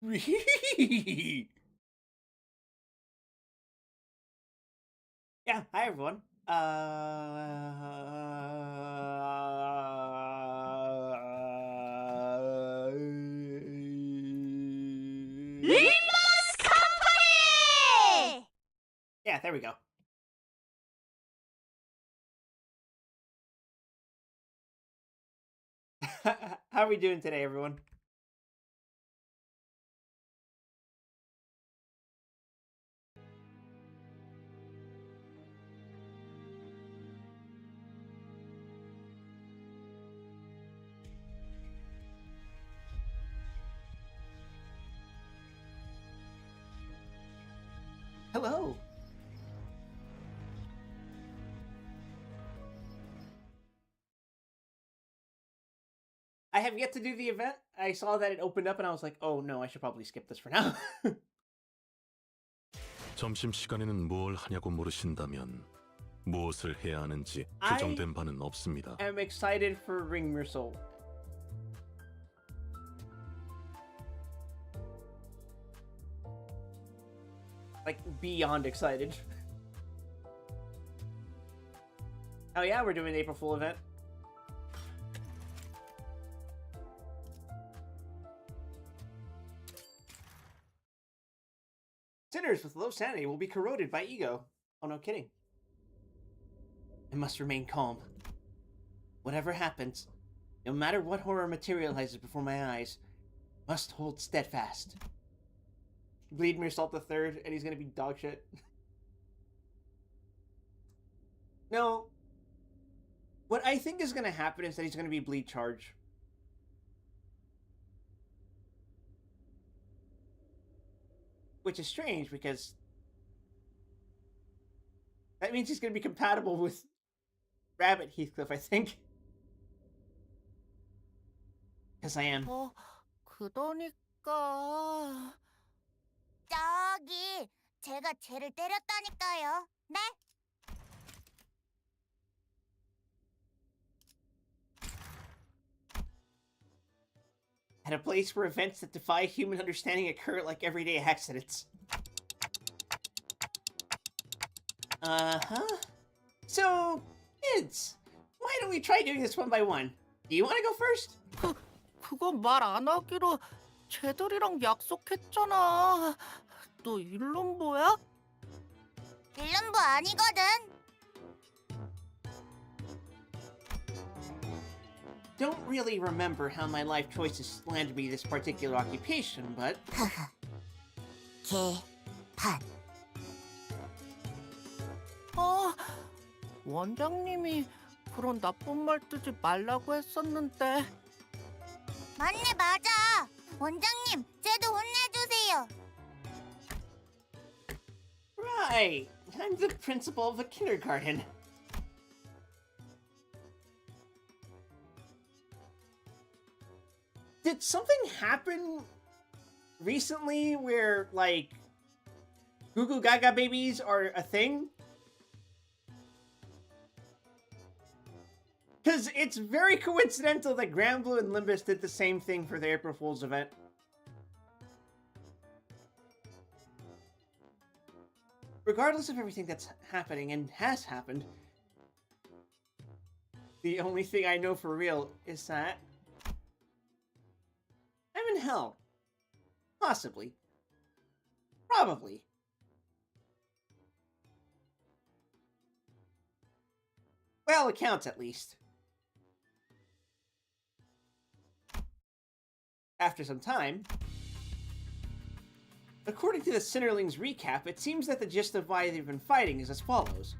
Yeah, hi everyone. Limbus Company! Yeah, there we go. How are we doing today, everyone? Hello. I have yet to do the event. I saw that it opened up and I was like, oh no, I should probably skip this for now. 점심시간에는 뭘 하냐고 물으신다면 무엇을 해야 하는지 I 규정된 바는 없습니다. I'm excited for Ring Soul. Like, beyond excited. Oh yeah, we're doing an April Fool event. Sinners with low sanity will be corroded by ego. Oh, no kidding. I must remain calm. Whatever happens, no matter what horror materializes before my eyes, must hold steadfast. Bleed Salt the Third, and he's gonna be dog shit. No. What I think is gonna happen is that he's gonna be Bleed Charge. Which is strange, because that means he's gonna be compatible with Rabbit Heathcliff, I think. Because I am. 그러니까... 저기, 제가 쟤를 때렸다니까요. 네? At a place where events that defy human understanding occur like everyday accidents. Uh-huh. So, kids, why don't we try doing this one by one? Do you want to go first? 그건 말 안 하기로 쟤들이랑 약속했잖아. 너 일론보야? 일름보 아니거든. Don't really remember how my life choices landed me this particular occupation, but... 개판. 원장님이 그런 나쁜 말 뜨지 말라고 했었는데. 맞네, 맞아. 원장님, 쟤도 혼내주세요. Right. I'm the principal of a kindergarten. Did something happen recently where, like, Goo Goo Gaga babies are a thing? Because it's very coincidental that Granblue and Limbus did the same thing for the April Fool's event. Regardless of everything that's happening and has happened, the only thing I know for real is that I'm in hell. Possibly. Probably. Well, it counts at least. After some time, according to the Sinnerlings recap, it seems that the gist of why they've been fighting is as follows.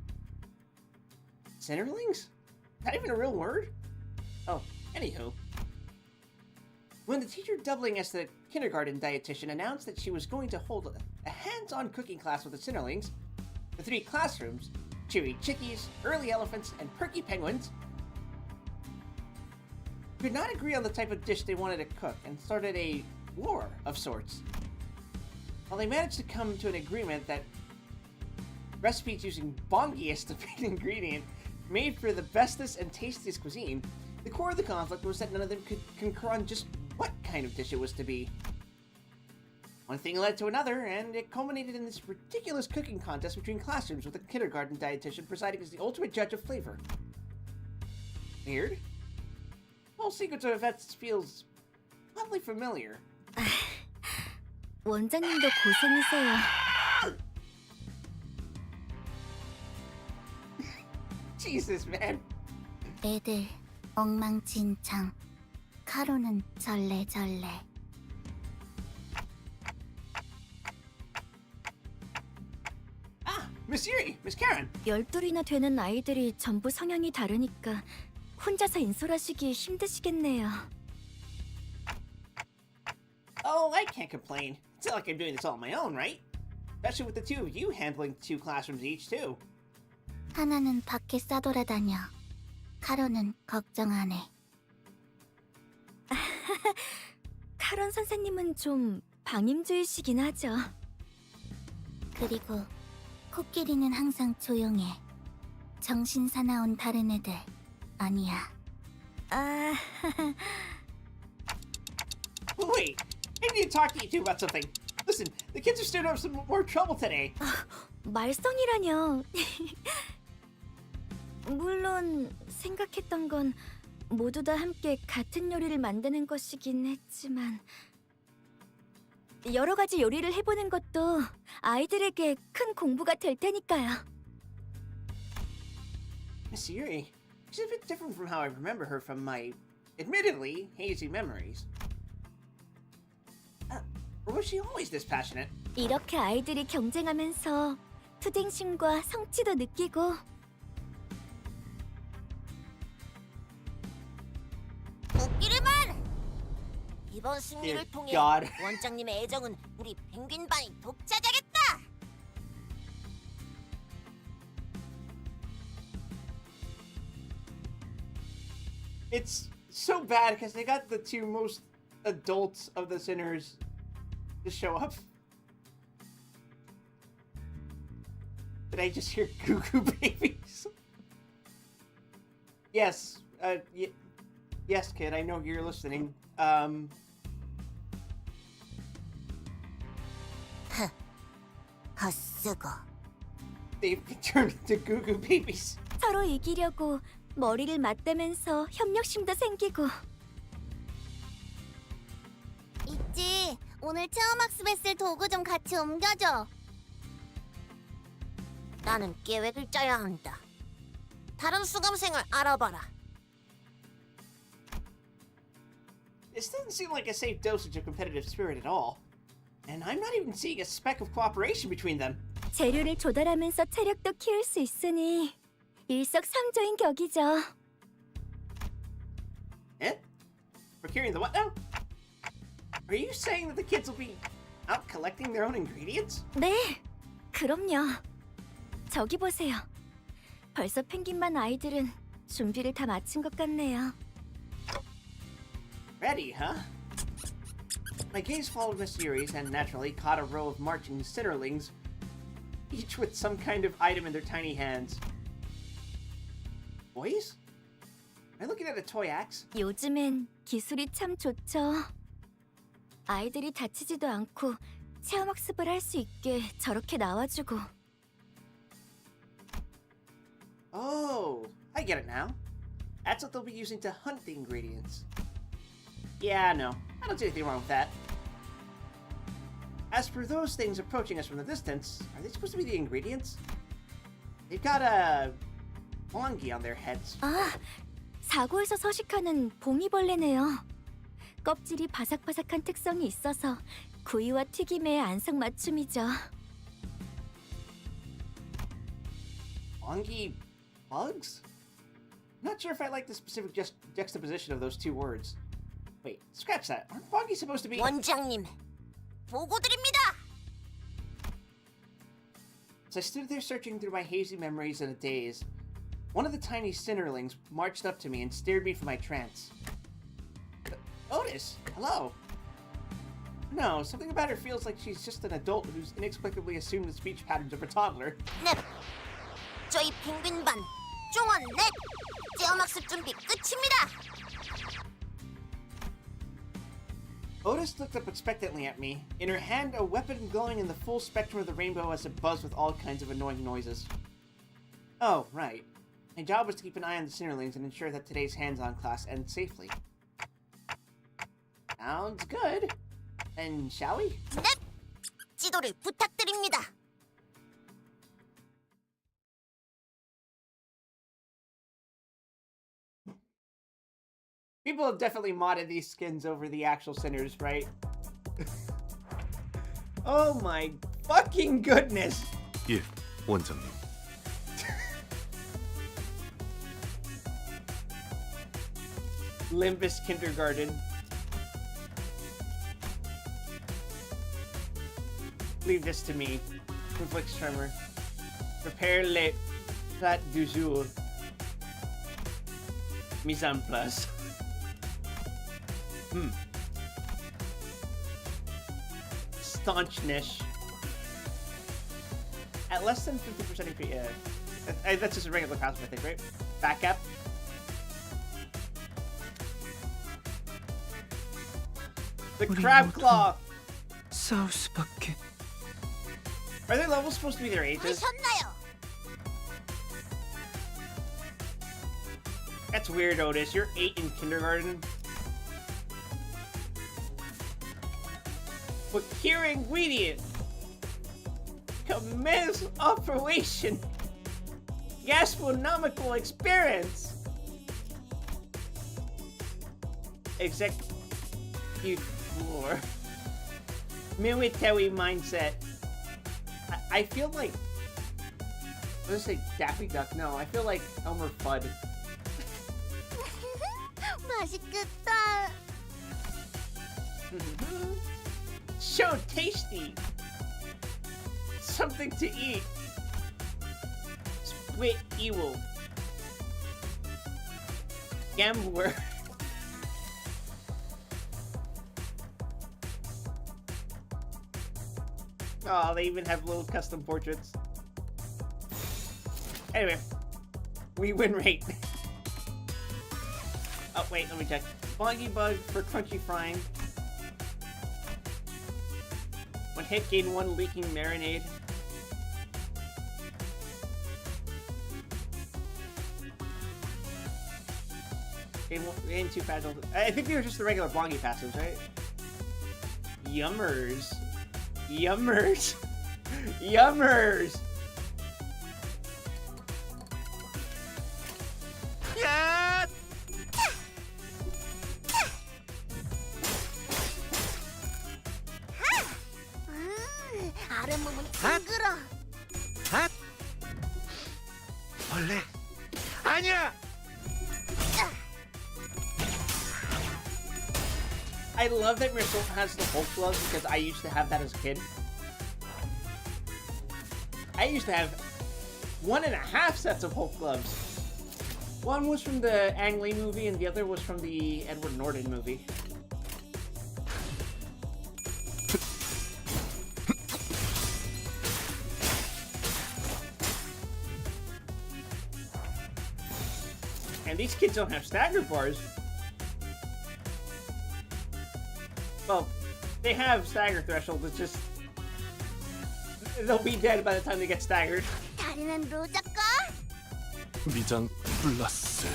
Sinnerlings? Not even a real word? Oh, anywho. When the teacher doubling as the kindergarten dietitian announced that she was going to hold a hands-on cooking class with the Sinnerlings, the three classrooms, cheery chickies, early elephants, and perky penguins, could not agree on the type of dish they wanted to cook and started a war of sorts. While they managed to come to an agreement that recipes using bongi as the main ingredient made for the bestest and tastiest cuisine, the core of the conflict was that none of them could concur on just what kind of dish it was to be. One thing led to another, and it culminated in this ridiculous cooking contest between classrooms with a kindergarten dietitian presiding as the ultimate judge of flavor. Weird? The whole sequence of events feels oddly familiar. 원장님도 고생이세요. Jesus, man. 애들 엉망진창. 카로는 절레절레. Ah, Miss Yuri, Miss Karen. 12이나 되는 아이들이 전부 성향이 다르니까 혼자서 인솔하시기 힘드시겠네요. Oh, I can't complain. It's not like I'm doing this all on my own, right? Especially with the two of you handling 2 classrooms each, too. 하나는 밖에 싸돌아다녀. 카로는 걱정 안 해. 카런 선생님은 좀 방임주의시긴 하죠. 그리고 코끼리는 항상 조용해. 정신 사나운 다른 애들 아니야. 아, Wait, I need to talk to you two about something. Listen, the kids are stirring up some more trouble today. 말썽이라뇨. 물론 생각했던 건 모두 다 함께 같은 요리를 만드는 것이긴 했지만 여러 가지 요리를 해보는 것도 아이들에게 큰 공부가 될 테니까요. Miss Yuri, she's a bit different from how I remember her from my, admittedly, hazy memories. Or was she always this passionate? 이렇게 아이들이 경쟁하면서 투쟁심과 성취도 느끼고 코끼리만! 이번 승리를 Dear 통해 God. 원장님의 애정은 우리 펭귄반이 독차지하겠다! It's so bad because they got the 2 most adults of the sinners to show up. Did I just hear goo goo babies? Yes, yes, kid, I know you're listening. 헛수고. They've been turned into goo goo babies. 서로 이기려고 머리를 맞대면서 협력심도 생기고 있지. 오늘 체험학습했을 도구 좀 같이 옮겨줘. 나는 계획을 짜야 한다. 다른 수강생을 알아봐라. This doesn't seem like a safe dosage of competitive spirit at all. And I'm not even seeing a speck of cooperation between them. 재료를 조달하면서 체력도 키울 수 있으니 일석삼조인 격이죠. Eh? Procuring the what now? Are you saying that the kids will be out collecting their own ingredients? 네, 그럼요. 저기 보세요. 벌써 펭귄반 아이들은 준비를 다 마친 것 같네요. Ready, huh? My gaze followed Miss Yuri's and naturally caught a row of marching Sinnerlings, each with some kind of item in their tiny hands. Boys? Am I looking at a toy axe? 요즘엔 기술이 참 좋죠. 아이들이 다치지도 않고 체험학습을 할 수 있게 저렇게 나와주고. Oh, I get it now. That's what they'll be using to hunt the ingredients. Yeah, no, I don't see anything wrong with that. As for those things approaching us from the distance, are they supposed to be the ingredients? They've got a wongi on their heads. 아, 사고에서 서식하는 봉이벌레네요. 껍질이 바삭바삭한 특성이 있어서 구이와 튀김의 안성맞춤이죠. Wongi bugs? I'm not sure if I like the specific juxtaposition of those 2 words. Wait, scratch that. Aren't wongi supposed to be... 원장님, 보고 드립니다. As I stood there searching through my hazy memories in a daze, one of the tiny Sinnerlings marched up to me and stared me from my trance. Otis, hello. No, something about her feels like she's just an adult who's inexplicably assumed the speech patterns of a toddler. 넵. 저희 펭귄반 종원 넷. 체험학습 준비 끝입니다. Otis looked up expectantly at me, in her hand a weapon glowing in the full spectrum of the rainbow as it buzzed with all kinds of annoying noises. Oh, right. My job was to keep an eye on the Cinderlings and ensure that today's hands-on class ends safely. Sounds good. Then shall we? 네, 지도를 부탁드립니다. People have definitely modded these skins over the actual Cinders, right? Oh my fucking goodness! 예, 원장님. Limbus Kindergarten. Leave this to me. Conflicts Tremor. Prepare le plat du jour. Mise en place. Staunchness. At less than 50% increase. Yeah. That's just a regular passive, I think, right? Back up. The crab claw. 싸울 수밖에. Are their levels supposed to be their ages? 하셨나요? That's weird, Otis. You're 8 in kindergarten. Procure ingredient. Commence operation. Gastronomical experience. Execute floor. Military mindset. I feel like... I was gonna say Daffy Duck. No, I feel like Elmer Fudd. 맛있겠다. So tasty. Something to eat. Split evil. Gambler. Oh, they even have little custom portraits. Anyway, we win rate. Oh, wait, let me check. Boggy Bug for crunchy frying. When hit, gain 1 leaking marinade. Gain 2 paddles. I think they were just the regular Boggy passives, right? Yummers. Yummers. Yummers. 야! 아랫몸은 징그러. 핫! 벌레. 아니야! I love that Mirasol has the Hulk gloves because I used to have that as a kid. I used to have 1.5 sets of Hulk gloves. One was from the Ang Lee movie and the other was from the Edward Norton movie. And these kids don't have stagger bars. Well, they have stagger thresholds, it's just... they'll be dead by the time they get staggered. 다리는 로자꺼? 미장 플러스.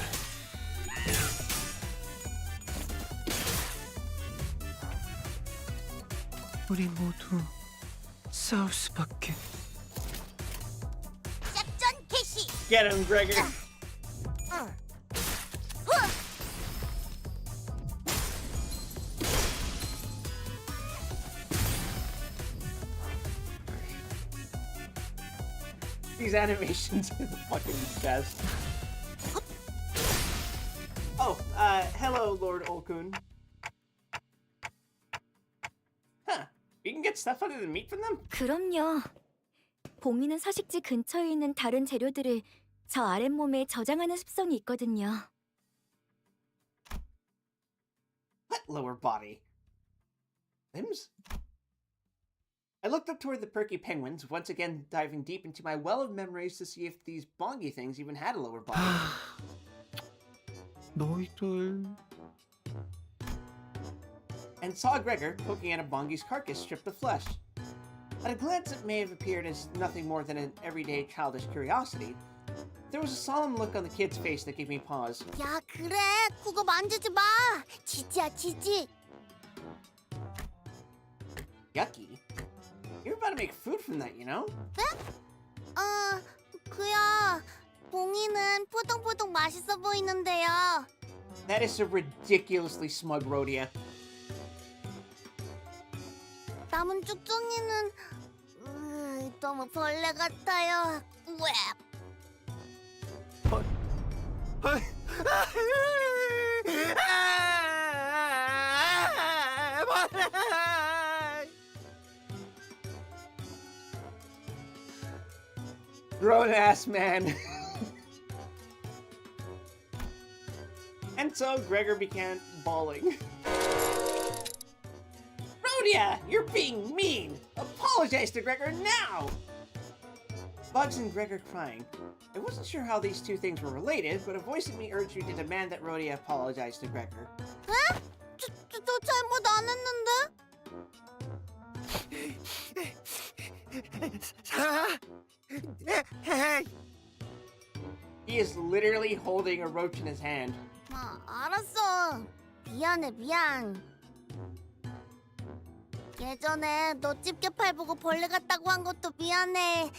우리 모두 싸울 수밖에. 작전 개시. Get him, Gregor. These animations are the fucking best. Oh, hello, Lord Olkun. Huh. You can get stuff other than meat from them? 그럼요. 봉이는 서식지 근처에 있는 다른 재료들을 저 아랫몸에 저장하는 습성이 있거든요. What lower body? Limbs? I looked up toward the perky penguins, once again diving deep into my well of memories to see if these bongy things even had a lower body. 너희들 and saw Gregor poking at a Bongi's carcass stripped of flesh. At a glance, it may have appeared as nothing more than an everyday childish curiosity. There was a solemn look on the kid's face that gave me pause. 야, 그래. 그거 만지지 마. 지지야, 지지. Yucky. You're about to make food from that, you know? 그야. 봉이는 포동포동 맛있어 보이는데요. That is a ridiculously smug Rhodia. 남은 쭉종이는 너무 벌레 같아요. 왜? Grown ass man. And so Gregor began bawling. Rhodia, you're being mean! Apologize to Gregor now! Bugs and Gregor crying. I wasn't sure how these two things were related, but a voice in me urged me to demand that Rhodia apologize to Gregor. 에? 저 잘못 안 했는데? He is literally holding a roach in his hand. 알았어. 미안해, 미안. 예전에 너 집게팔 보고 벌레 같다고 한 것도 미안해.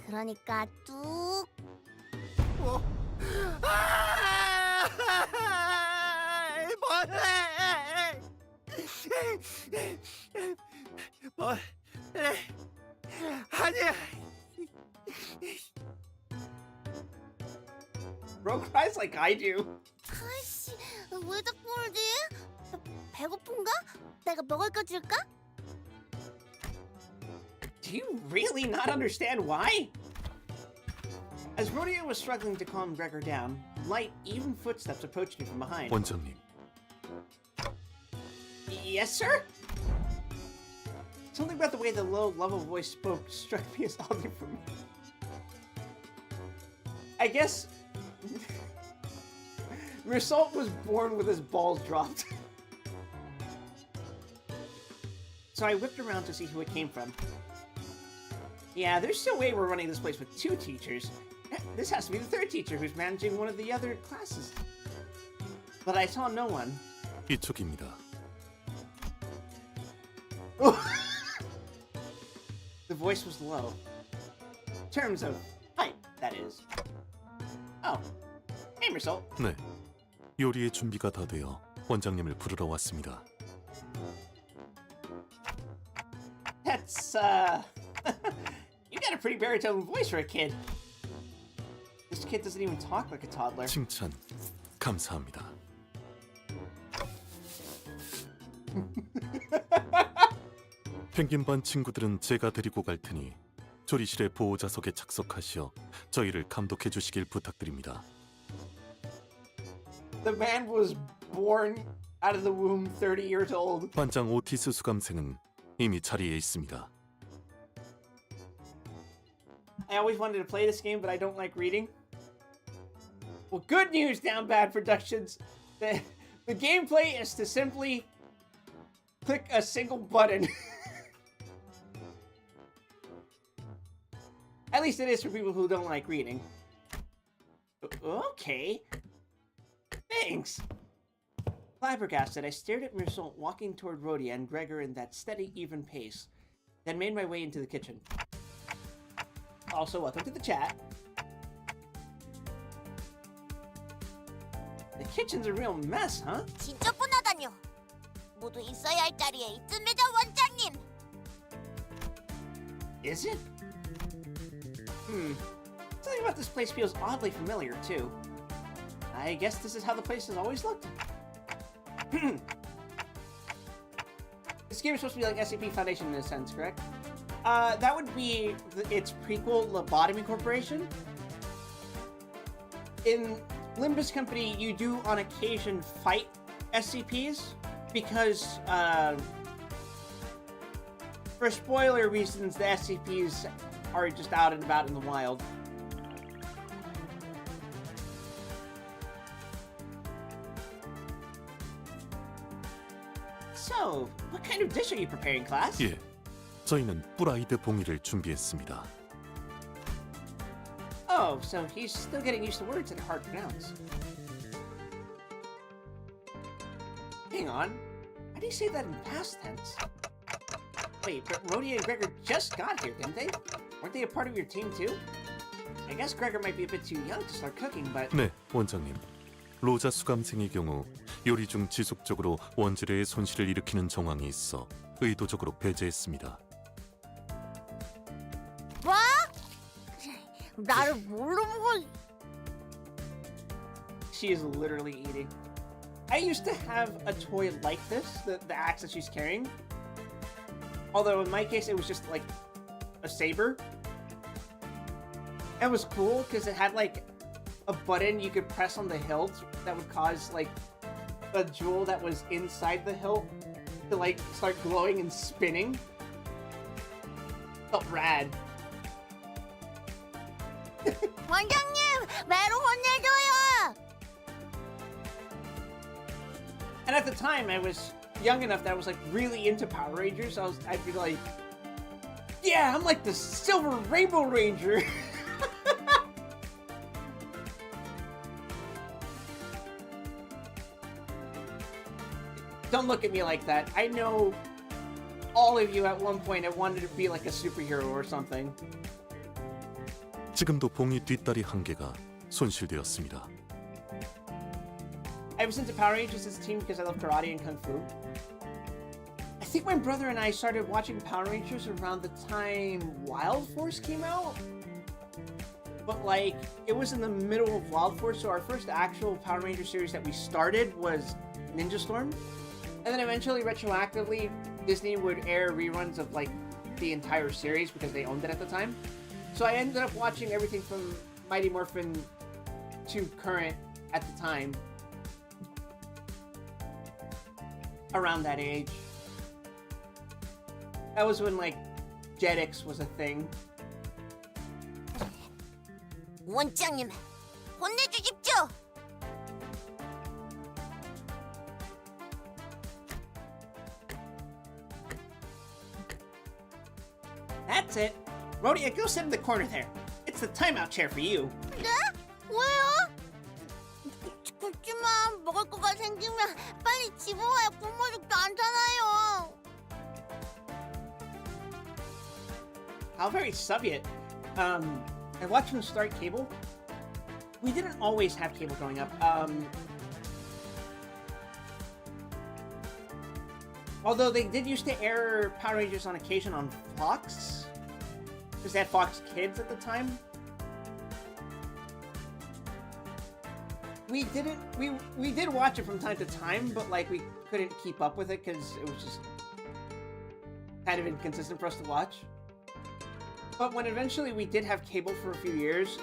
그러니까 뚝. 벌레 아니야. Bro cries like I do. 아이씨, 왜 자꾸 울지? 배고픈가? 내가 먹을 거 줄까? Do you really not understand why? As Rhodia was struggling to calm Gregor down, light, even footsteps approached me from behind. 원장님, Yes, sir? Something about the way the low, level voice spoke struck me as oddly familiar. I guess Meursault was born with his balls dropped. So I whipped around to see who it came from. Yeah, there's no way we're running this place with two teachers. This has to be the third teacher who's managing one of the other classes. But I saw no one. 이쪽입니다. The voice was low. Terms of height, that is. Oh. Hey, Meursault. 네, 요리의 준비가 다 되어 원장님을 부르러 왔습니다. That's, you got a pretty baritone voice for a kid. This kid doesn't even talk like a toddler. 칭찬 감사합니다. 펭귄반 친구들은 제가 데리고 갈 테니 조리실의 보호자석에 착석하시어 저희를 감독해 주시길 부탁드립니다. The man was born out of the womb 30 years old. 반장 오티스 수감생은 이미 자리에 있습니다. I always wanted to play this game, but I don't like reading. Well, good news, Down Bad Productions. The gameplay is to simply click a single button. At least it is for people who don't like reading. Okay. Thanks. Flabbergasted, I stared at Meursault walking toward Rhodia and Gregor in that steady, even pace, then made my way into the kitchen. Also, welcome to the chat. The kitchen's a real mess, huh? 지저분하다뇨. 모두 있어야 할 자리에 있습니다, 원장님. Is it? Something about this place feels oddly familiar, too. I guess this is how the place has always looked. This game is supposed to be like SCP Foundation in a sense, correct? That would be its prequel, Lobotomy Corporation. In Limbus Company, you do on occasion fight SCPs because, for spoiler reasons, the SCPs are just out and about in the wild. So, what kind of dish are you preparing, class? 예, 저희는 프라이드 봉이를 준비했습니다. Oh, so he's still getting used to words that are hard to pronounce. Hang on. How do you say that in past tense? Wait, but Rhodey and Gregor just got here, didn't they? Weren't they a part of your team too? I guess Gregor might be a bit too young to start cooking, but... 네, 원장님. 로자 수감생의 경우 요리 중 지속적으로 원재료의 손실을 일으키는 정황이 있어 의도적으로 배제했습니다. 뭐? 나를 뭘로 보고... She is literally eating. I used to have a toy like this, the axe that she's carrying. Although in my case, it was just like a saber. It was cool because it had like a button you could press on the hilt that would cause like a jewel that was inside the hilt to like start glowing and spinning. Felt rad. 원장님, 매로 혼내줘요! And at the time, I was young enough that I was like really into Power Rangers. So I'd be like, yeah, I'm like the Silver Rainbow Ranger. Don't look at me like that. I know all of you at one point have wanted to be like a superhero or something. 지금도 봉이 뒷다리 한 개가 손실되었습니다. I was into Power Rangers as a teen because I love karate and kung fu. I think my brother and I started watching Power Rangers around the time Wild Force came out. But like, it was in the middle of Wild Force, so our first actual Power Ranger series that we started was Ninja Storm. And then eventually, retroactively, Disney would air reruns of like the entire series because they owned it at the time. So I ended up watching everything from Mighty Morphin to current at the time. Around that age. That was when like Jetix was a thing. 원장님, 혼내주십시오! That's it. Rhodia, go sit in the corner there. It's the timeout chair for you. 네? 왜요? 그렇지만 먹을 거가 생기면 빨리 집어와야 굶어 죽지 않잖아요. How very Soviet. I watched them start cable. We didn't always have cable growing up. Although they did used to air Power Rangers on occasion on Fox. Because they had Fox Kids at the time. We did watch it from time to time, but like we couldn't keep up with it because it was just kind of inconsistent for us to watch. But when eventually we did have cable for a few years,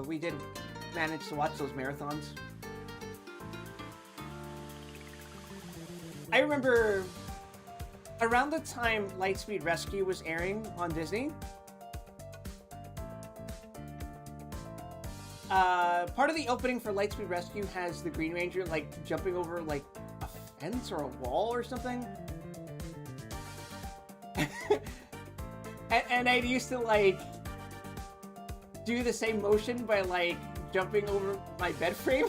we did manage to watch those marathons. I remember around the time Lightspeed Rescue was airing on Disney, part of the opening for Lightspeed Rescue has the Green Ranger like jumping over like a fence or a wall or something. And I used to like do the same motion by like jumping over my bed frame.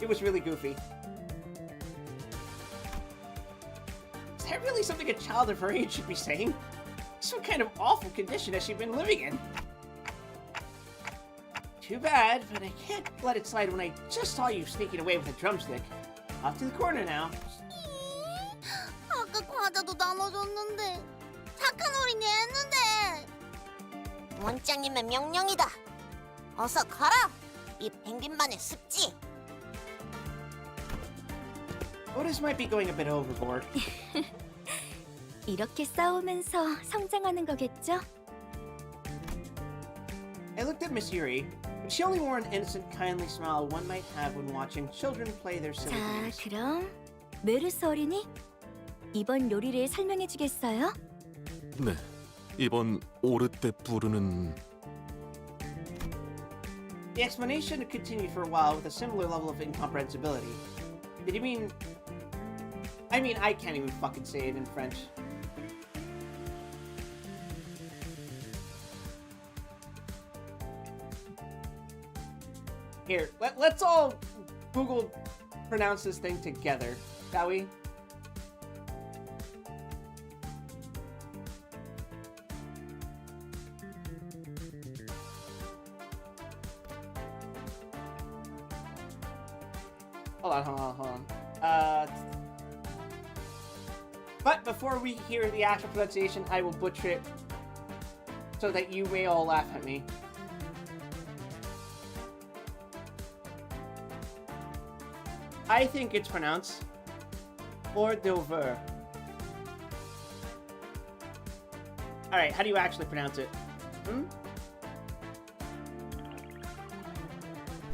It was really goofy. Is that really something a child of her age should be saying? What kind of awful condition has she been living in? Too bad, but I can't let it slide when I just saw you sneaking away with a drumstick. Off to the corner now. 아까 과자도 나눠줬는데 착한 어린이 했는데. 원장님의 명령이다. 어서 가라. 이 펭귄만의 습지. Otis might be going a bit overboard. 이렇게 싸우면서 성장하는 거겠죠? I looked at Miss Yuri, but she only wore an innocent, kindly smile one might have when watching children play their silly 자, games. 그럼 메르스 어린이 이번 요리를 설명해 주겠어요? 네, 이번 오르떼 뿌르는 The explanation continued for a while with a similar level of incomprehensibility. Did you mean... I mean, I can't even fucking say it in French. Here, let's all Google pronounce this thing together, shall we? Hold on. But before we hear the actual pronunciation, I will butcher it so that you may all laugh at me. I think it's pronounced hors d'oeuvre. Alright, how do you actually pronounce it?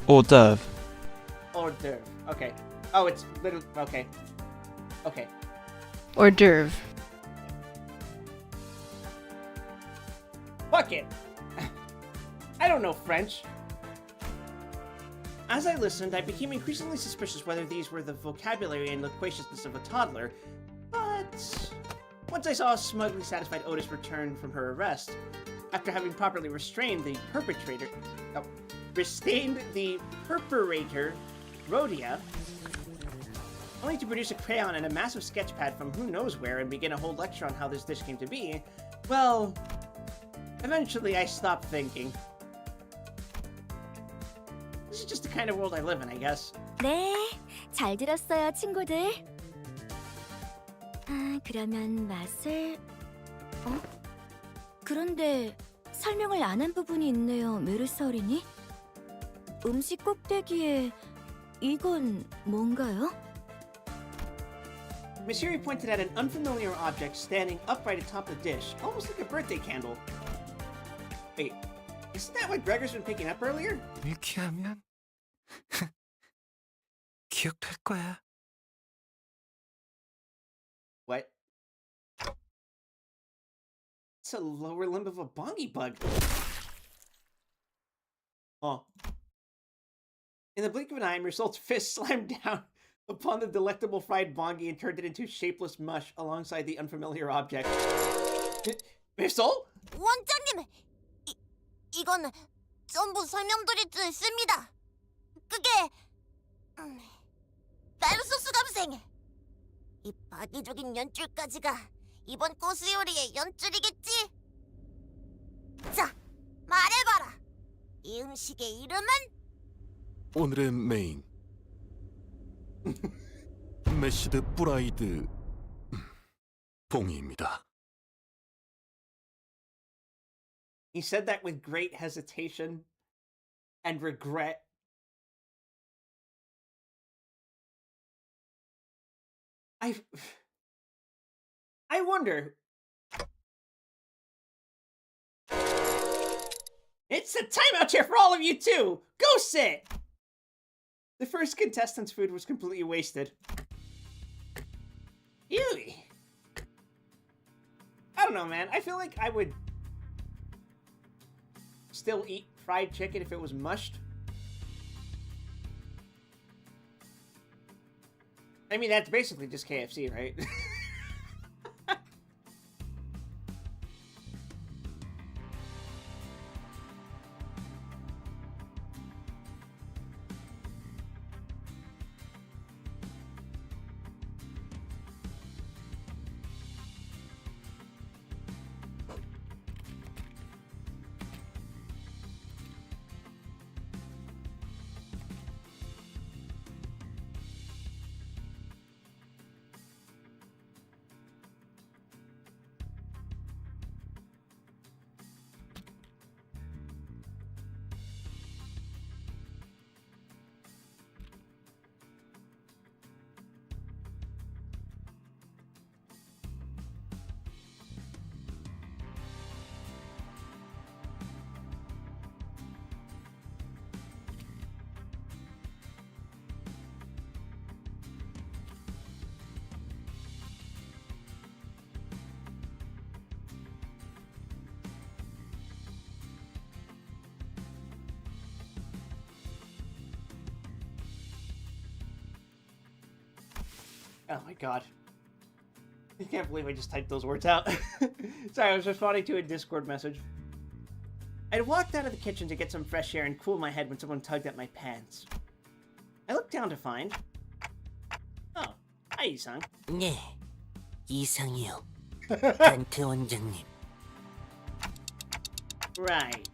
Hors d'oeuvre. Hors d'oeuvre. Okay. Oh, it's literally... Okay. Okay. Hors d'oeuvre. Fuck it! I don't know French. As I listened, I became increasingly suspicious whether these were the vocabulary and loquaciousness of a toddler, but once I saw a smugly satisfied Otis return from her arrest, after having properly restrained the perpetrator, Rhodia, only to produce a crayon and a massive sketch pad from who knows where and begin a whole lecture on how this dish came to be, well, eventually I stopped thinking. This is just the kind of world I live in, I guess. 네, 잘 들었어요, 친구들. 아, 그러면 맛을... 그런데 설명을 안 한 부분이 있네요, 메르스 어린이. 음식 꼭대기에 이건 뭔가요? Miss Yuri pointed at an unfamiliar object standing upright atop the dish, almost like a birthday candle. Wait, isn't that what Gregor's been picking up earlier? 이렇게 하면 기억할 거야. What? It's a lower limb of a bongy bug. Oh. In the blink of an eye, Mersault's fist slammed down upon the delectable fried bongy and turned it into shapeless mush alongside the unfamiliar object. Mersault? 원장님, 이건 전부 설명드릴 수 있습니다. 그게 메르소스 감생. 이 파괴적인 연출까지가 이번 코스 요리의 연출이겠지? 자, 말해봐라. 이 음식의 이름은? 오늘의 메인 메시드 프라이드 봉이입니다. He said that with great hesitation and regret. I wonder. It's a timeout chair for all of you too. Go sit. The first contestant's food was completely wasted. Ew. I don't know, man. I feel like I would still eat fried chicken if it was mushed. I mean, that's basically just KFC, right? Oh my god. I can't believe I just typed those words out. Sorry, I was responding to a Discord message. I'd walked out of the kitchen to get some fresh air and cool my head when someone tugged at my pants. I looked down to find... Oh, hi, Isang. 네, 이상이요. 단테 원장님. Right.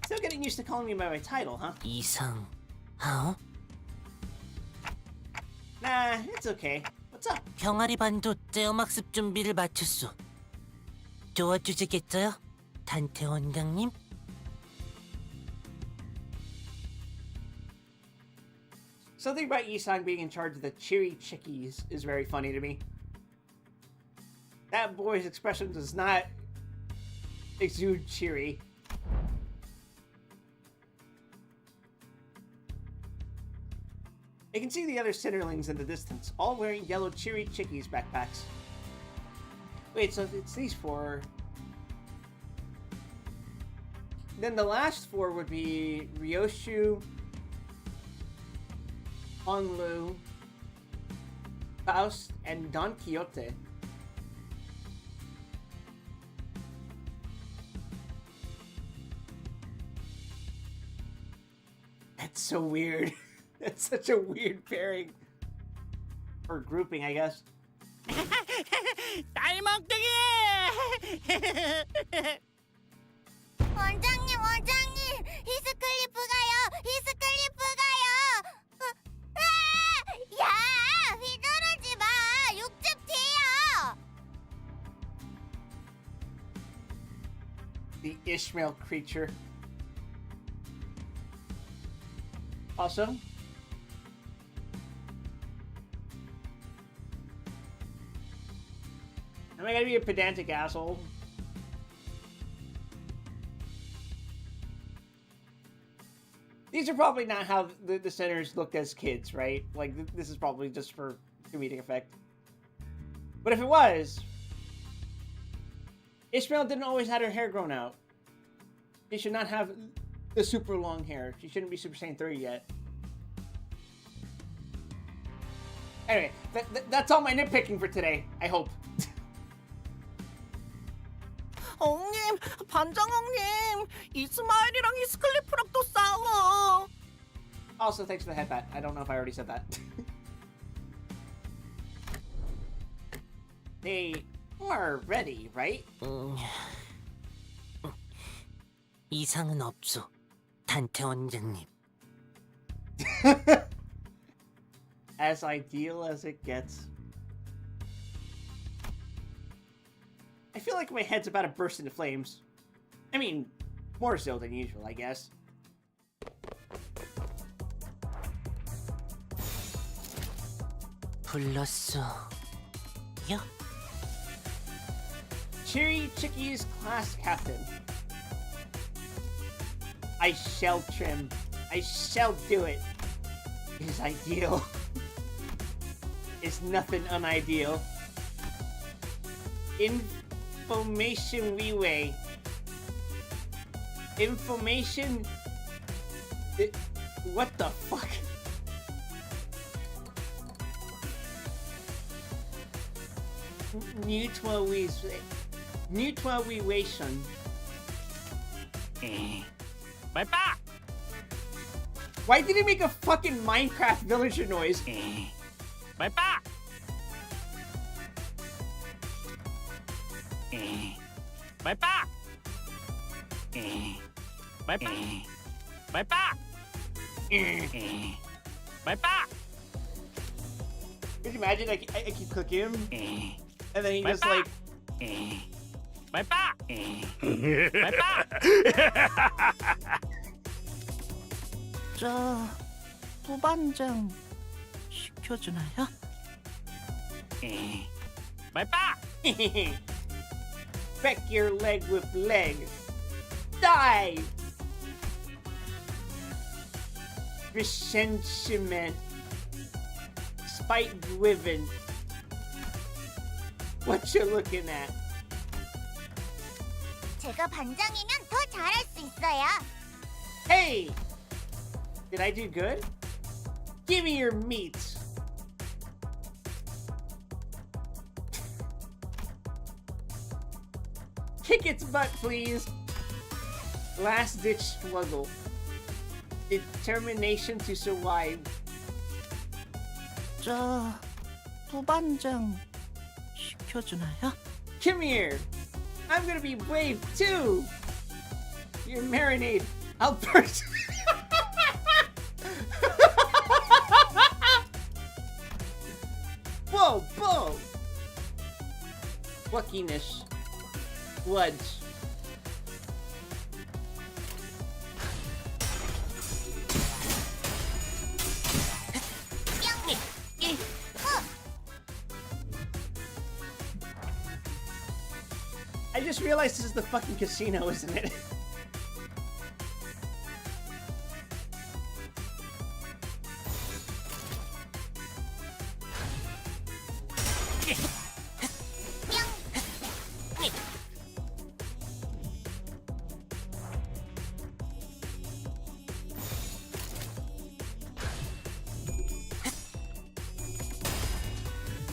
Still getting used to calling me by my title, huh? 이상, 하오? Nah, it's okay. What's up? 병아리 반도 떼어막습 준비를 마쳤소. 도와주시겠어요? 단테 원장님? Something about Isang being in charge of the cheery chickies is very funny to me. That boy's expression does not exude cheery. I can see the other Cinderlings in the distance, all wearing yellow cheery chickies backpacks. Wait, so it's these four. Then the last four would be Ryoshu, Onlu, Faust, and Don Quixote. That's so weird. That's such a weird pairing. Or grouping, I guess. 딸먹둥이! 원장님, 원장님! 히스클리프 가요! 히스클리프 가요! 야! 휘두르지 마! 육즙 튀어! The Ishmael creature. Also, am I gonna be a pedantic asshole? These are probably not how the sinners looked as kids, right? Like, this is probably just for comedic effect. But if it was, Ishmael didn't always have her hair grown out. She should not have the super long hair. She shouldn't be Super Saiyan 3 yet. Anyway, that's all my nitpicking for today, I hope. 엉님, 반장엉님, 이스마일이랑 히스클리프랑 또 싸워. Also, thanks for the headbat. I don't know if I already said that. They are ready, right? 이상은 없소. 단테 원장님. As ideal as it gets. I feel like my head's about to burst into flames. I mean, more so than usual, I guess. 불렀소. 요? Cheery Chickies class captain. I shall trim. I shall do it. It is ideal. It's nothing unideal. Information we weigh. Information. What the fuck? Mutuation. 말빠! Why did he make a fucking Minecraft villager noise? 말빠! 말빠! 말빠! 말빠! 말빠! Could you imagine? I keep cooking him, and then he just like. 말빠! 말빠! 저 부반장 시켜주나요? 말빠! Peck your leg with leg. Die! Resentment. Spite driven. What you looking at? 제가 반장이면 더 잘할 수 있어요. Hey! Did I do good? Give me your meat. Kick its butt, please. Last ditch struggle. Determination to survive. 저 두반장 시켜주나요? Come here. I'm gonna be brave too. Your marinade. I'll burst. Whoa, whoa. Pluckiness. Bloods. I just realized this is the fucking casino, isn't it?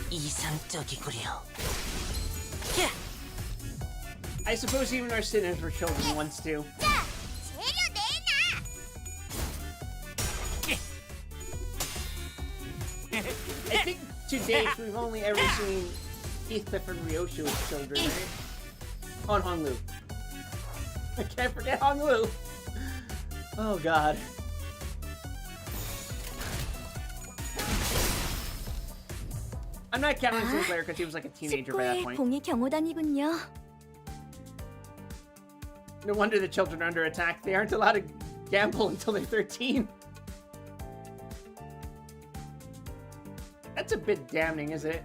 이상적이구려. I suppose even our sinners were children once too. I think to date we've only ever seen Heathcliff and Ryoshu as children, right? On Honglu. I can't forget Honglu. Oh god. I'm not counting Sinclair because he was like a teenager by that 19의 point. 봉이 경호단이군요. No wonder the children are under attack. They aren't allowed to gamble until they're 13. That's a bit damning, isn't it?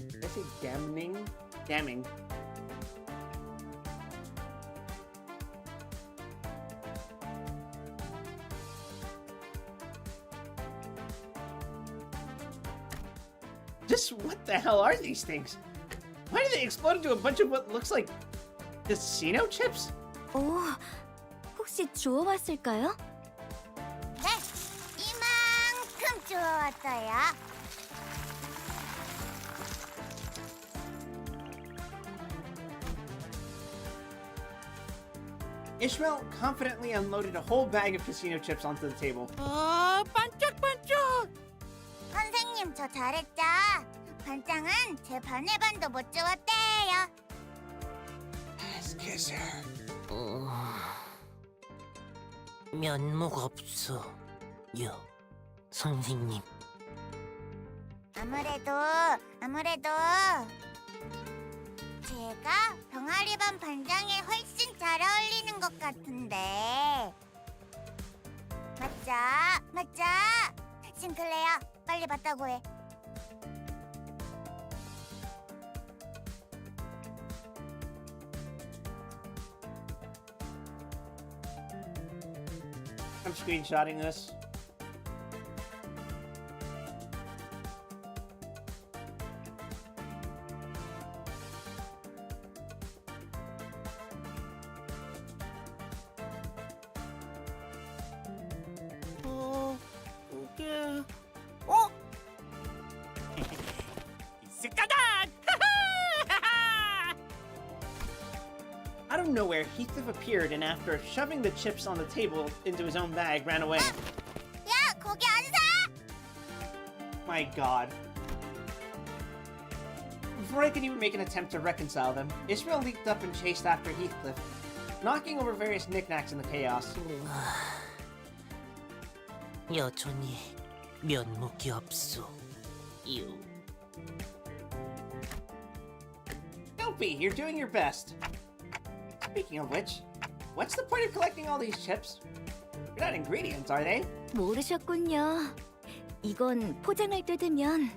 Did I say damning? Damning. Just what the hell are these things? Why do they explode into a bunch of what looks like casino chips? 오, 혹시 주워왔을까요? 네, 이만큼 주워왔어요. Ishmael confidently unloaded a whole bag of casino chips onto the table. 아, 반짝반짝. 선생님, 저 잘했죠? 반장은 제 반의 반도 못 주웠대요. 면목 없어. 요, 선생님. 아무래도 제가 병아리 반 반장에 훨씬 잘 어울리는 것 같은데. 맞죠? 싱클레어, 빨리 봤다고 해. I'm screenshotting this. 그게 스카단! Out of nowhere, Heathcliff appeared and after shoving the chips on the table into his own bag, ran away. 야, 거기 안 사! My god. Before I could even make an attempt to reconcile them, Ishmael leaped up and chased after Heathcliff, knocking over various knickknacks in the chaos. 여전히 면목이 없어. 요. Don't be, you're doing your best. Speaking of which, what's the point of collecting all these chips? They're not ingredients, are they? 모르셨군요. 이건 포장을 뜯으면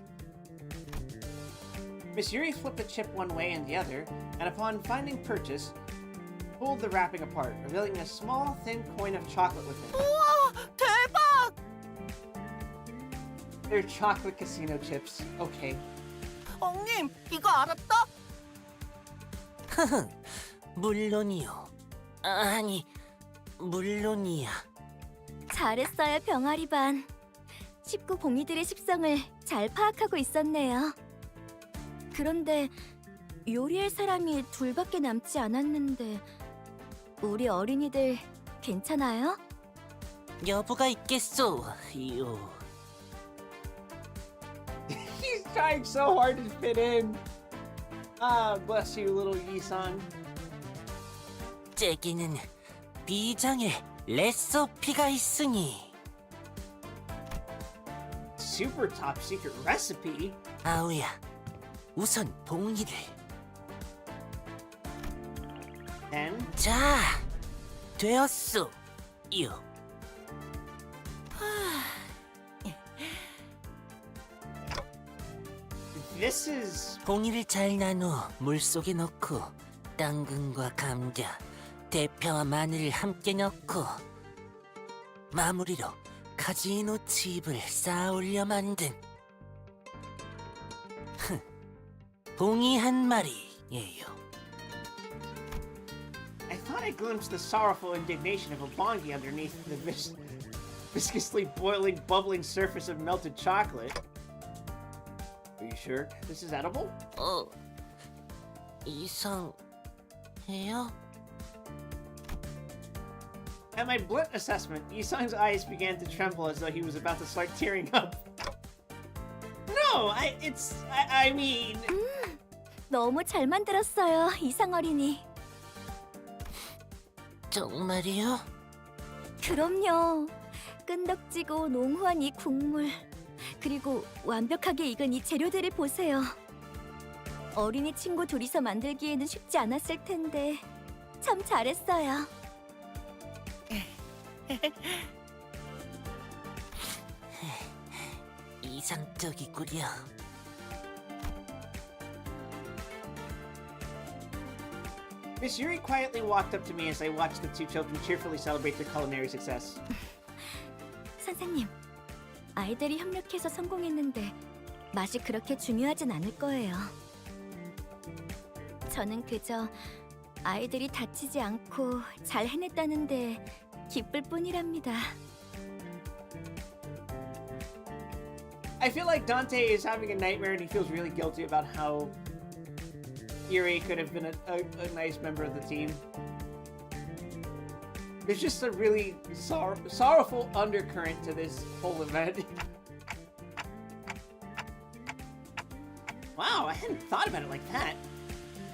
Miss Yuri flipped the chip one way and the other, and upon finding purchase, pulled the wrapping apart, revealing a small, thin coin of chocolate within. 우와, 대박! They're chocolate casino chips. Okay. 엉님, 이거 알았다? 물론이요. 아니, 물론이야. 잘했어요, 병아리 반. 식구 봉이들의 식성을 잘 파악하고 있었네요. 그런데 요리할 사람이 둘밖에 남지 않았는데 우리 어린이들 괜찮아요? 여부가 있겠소. 요. He's trying so hard to fit in. Ah, bless you, little Yi-san. 째기는 비장의 레시피가 있으니. Super top secret recipe? 아우야, 우선 봉이를. And 자, 되었소. 요. this is... 봉이를 잘 나누어 물속에 넣고 당근과 감자, 대파와 마늘을 함께 넣고 마무리로 카지노 칩을 쌓아 올려 만든 봉이 한 마리예요. I thought I glimpsed the sorrowful indignation of a bongi underneath the viscously boiling, bubbling surface of melted chocolate. Are you sure this is edible? 이상해요? At my blunt assessment, Yi-san's eyes began to tremble as though he was about to start tearing up. No, I mean... 너무 잘 만들었어요, 이상 어린이. 정말이요? 그럼요. 끈덕지고 농후한 이 국물, 그리고 완벽하게 익은 이 재료들을 보세요. 어린이 친구 둘이서 만들기에는 쉽지 않았을 텐데 참 잘했어요. 이상적이구려. Miss Yuri quietly walked up to me as I watched the two children cheerfully celebrate their culinary success. 선생님, 아이들이 협력해서 성공했는데 맛이 그렇게 중요하진 않을 거예요. 저는 그저 아이들이 다치지 않고 잘 해냈다는데 기쁠 뿐이랍니다. I feel like Dante is having a nightmare and he feels really guilty about how Yuri could have been a nice member of the team. There's just a really sorrowful undercurrent to this whole event. Wow, I hadn't thought about it like that.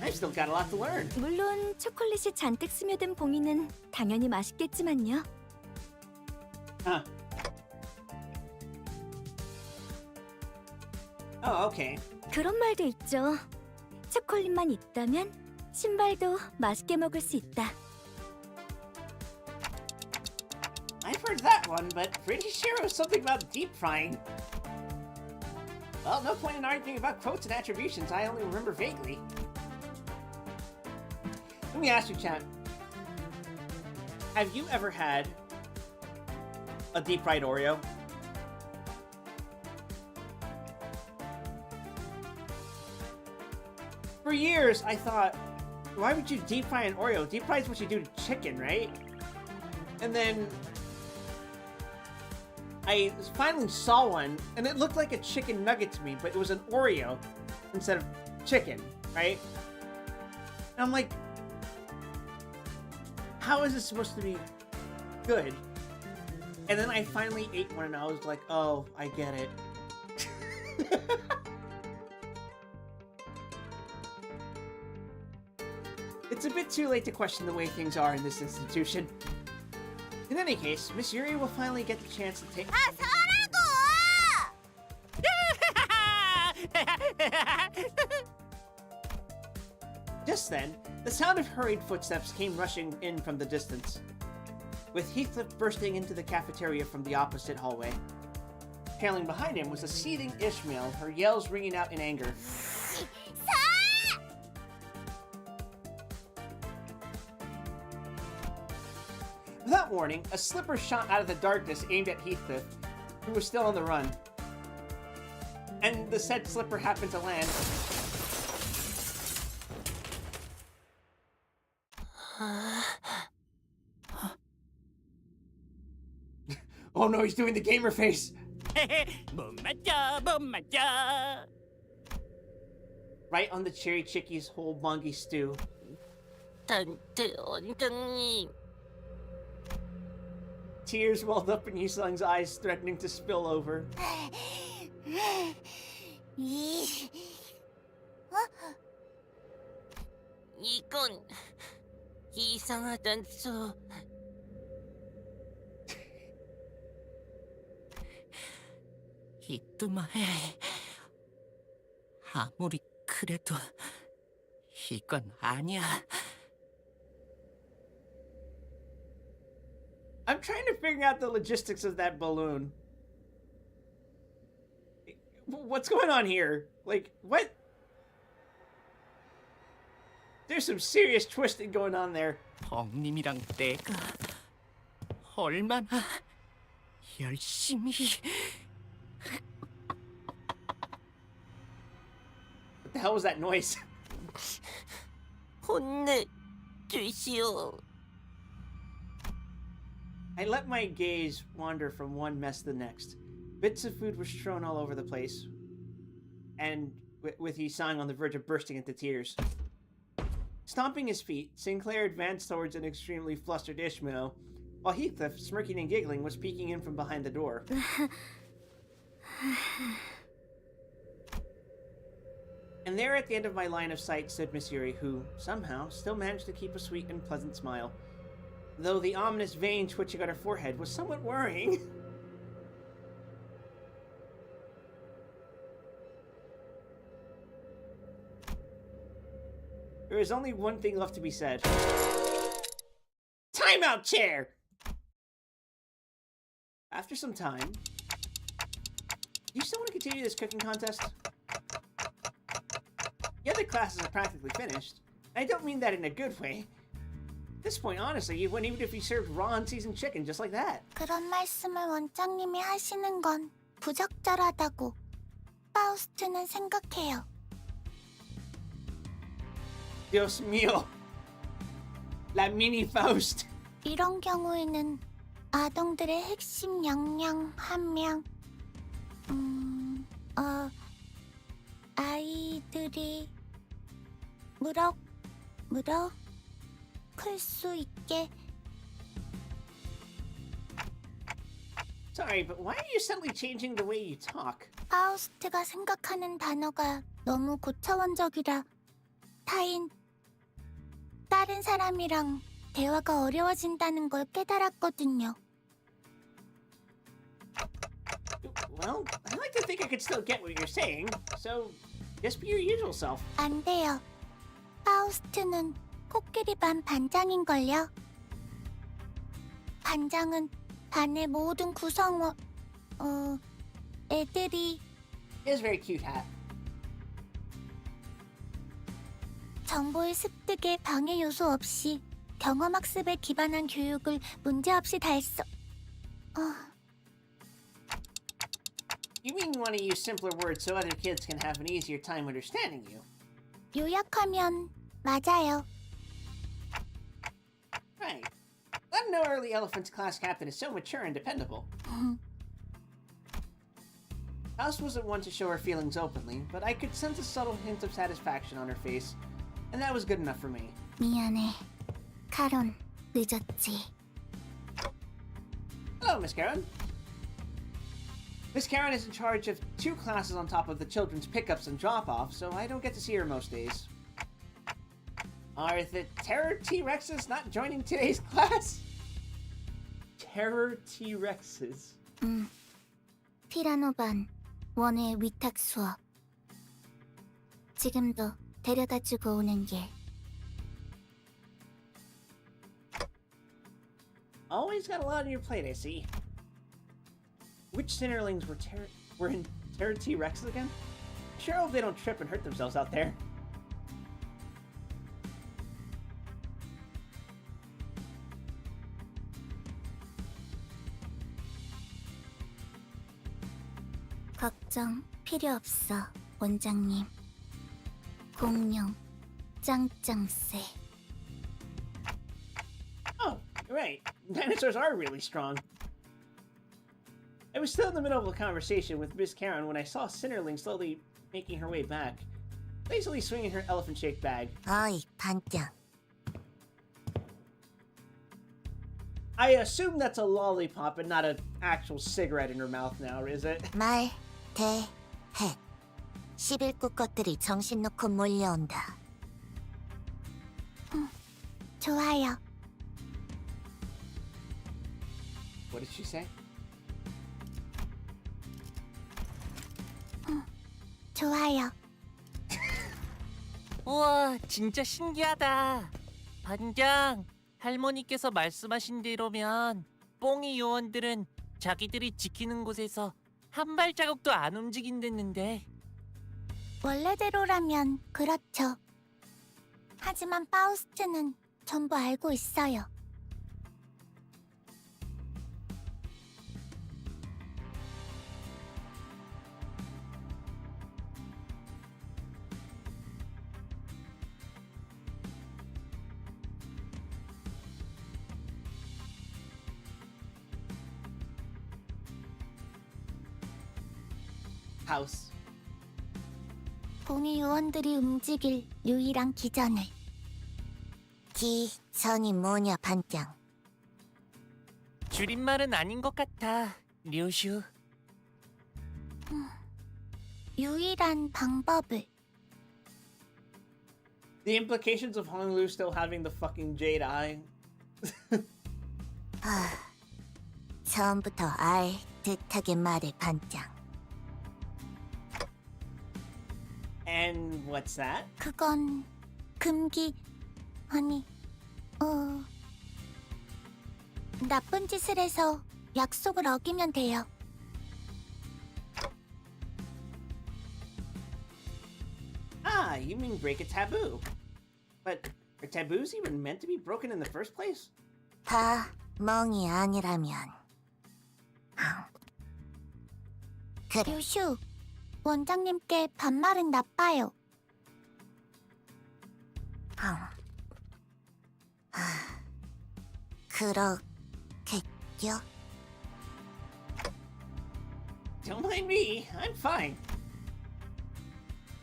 I've still got a lot to learn. 물론 초콜릿이 잔뜩 스며든 봉이는 당연히 맛있겠지만요. Huh. Oh, okay. 그런 말도 있죠. 초콜릿만 있다면 신발도 맛있게 먹을 수 있다. I've heard that one, but pretty sure it was something about deep frying. Well, no point in arguing about quotes and attributions. I only remember vaguely. Let me ask you, chat. Have you ever had a deep fried Oreo? For years, I thought, why would you deep fry an Oreo? Deep fry is what you do to chicken, right? And then I finally saw one, and it looked like a chicken nugget to me, but it was an Oreo instead of chicken, right? And I'm like, how is this supposed to be good? And then I finally ate one, and I was like, oh, I get it. It's a bit too late to question the way things are in this institution. In any case, Miss Yuri will finally get the chance to take... Just then, the sound of hurried footsteps came rushing in from the distance, with Heathcliff bursting into the cafeteria from the opposite hallway. Trailing behind him was a seething Ishmael, her yells ringing out in anger. Without warning, a slipper shot out of the darkness aimed at Heathcliff, who was still on the run. And the said slipper happened to land. Oh no, he's doing the gamer face! 못 맞죠, 못 맞죠. Right on the cherry chicky's whole bongi stew. 단테 원장님. Tears welled up in Yusung's eyes, threatening to spill over. 이건 이상하단소. 이뚜마에 아무리 그래도 이건 아니야. I'm trying to figure out the logistics of that balloon. What's going on here? Like, what? There's some serious twisting going on there. 벙님이랑 내가 얼마나 열심히 What the hell was that noise? 혼내주시오. I let my gaze wander from one mess to the next. Bits of food were strewn all over the place, and with Yisang on the verge of bursting into tears. Stomping his feet, Sinclair advanced towards an extremely flustered Ishmael, while Heathcliff, smirking and giggling, was peeking in from behind the door. And there at the end of my line of sight stood Miss Yuri, who, somehow, still managed to keep a sweet and pleasant smile, though the ominous vein twitching on her forehead was somewhat worrying. There is only one thing left to be said. Timeout chair! After some time... Do you still want to continue this cooking contest? The other classes are practically finished. I don't mean that in a good way. At this point, honestly, you'd win even if you served raw and seasoned chicken just like that. 그런 말씀을 원장님이 하시는 건 부적절하다고 파우스트는 생각해요. Dios mío. La mini Faust. 이런 경우에는 아동들의 핵심 역량 한 명, 아이들이 클 수 있게. Sorry, but why are you suddenly changing the way you talk? 파우스트가 생각하는 단어가 너무 고차원적이라 다른 사람이랑 대화가 어려워진다는 걸 깨달았거든요. Well, I like to think I could still get what you're saying, so just be your usual self. 안 돼요. 파우스트는 코끼리 반 반장인걸요. 반장은 반의 모든 구성원, 애들이 It is a very cute hat. 정보의 습득에 방해 요소 없이 경험학습에 기반한 교육을 문제없이 You mean you want to use simpler words so other kids can have an easier time understanding you? 요약하면 맞아요. Right. Let no early elephant's class captain is so mature and dependable. Alice wasn't one to show her feelings openly, but I could sense a subtle hint of satisfaction on her face, and that was good enough for me. 미안해. 카론, 늦었지. Hello, Miss Karen. Miss Karen is in charge of 2 classes on top of the children's pickups and drop-offs, so I don't get to see her most days. Are the Terror T-Rexes not joining today's class? Terror T-Rexes? 피라노 반, 원의 위탁 수업. 지금도 데려다주고 오는 길. Always got a lot on your plate, I see. Which Sinnerlings were in Terror T-Rexes again? Sure hope they don't trip and hurt themselves out there. 걱정 필요 없어, 원장님. 공룡, 짱짱새. Oh, you're right. Dinosaurs are really strong. I was still in the middle of a conversation with Miss Karen when I saw Sinnerling slowly making her way back. basically swinging her elephant-shaped bag. 어이, 반장. I assume that's a lollipop and not an actual cigarette in her mouth now, is it? 말, 대, 해. 11구 것들이 정신 놓고 몰려온다. 좋아요. What did she say? 좋아요. 우와, 진짜 신기하다. 반장, 할머니께서 말씀하신 대로면 뽕이 요원들은 자기들이 지키는 곳에서 한 발자국도 안 움직인댔는데. 원래대로라면 그렇죠. 하지만 파우스트는 전부 알고 있어요. House. 봉이 요원들이 움직일 유일한 기전을. 기전이 뭐냐, 반장? 줄임말은 아닌 것 같아, 류슈. 유일한 방법을. The implications of Honolulu still having the fucking jade eye. 처음부터 알 듯하게 말해, 반장. And what's that? 그건 금기 아니 나쁜 짓을 해서 약속을 어기면 돼요. Ah, you mean break a taboo. But are taboos even meant to be broken in the first place? 다 멍이 아니라면. 그래. 유슈, 원장님께 반말은 나빠요. 그렇겠죠? Don't mind me. I'm fine.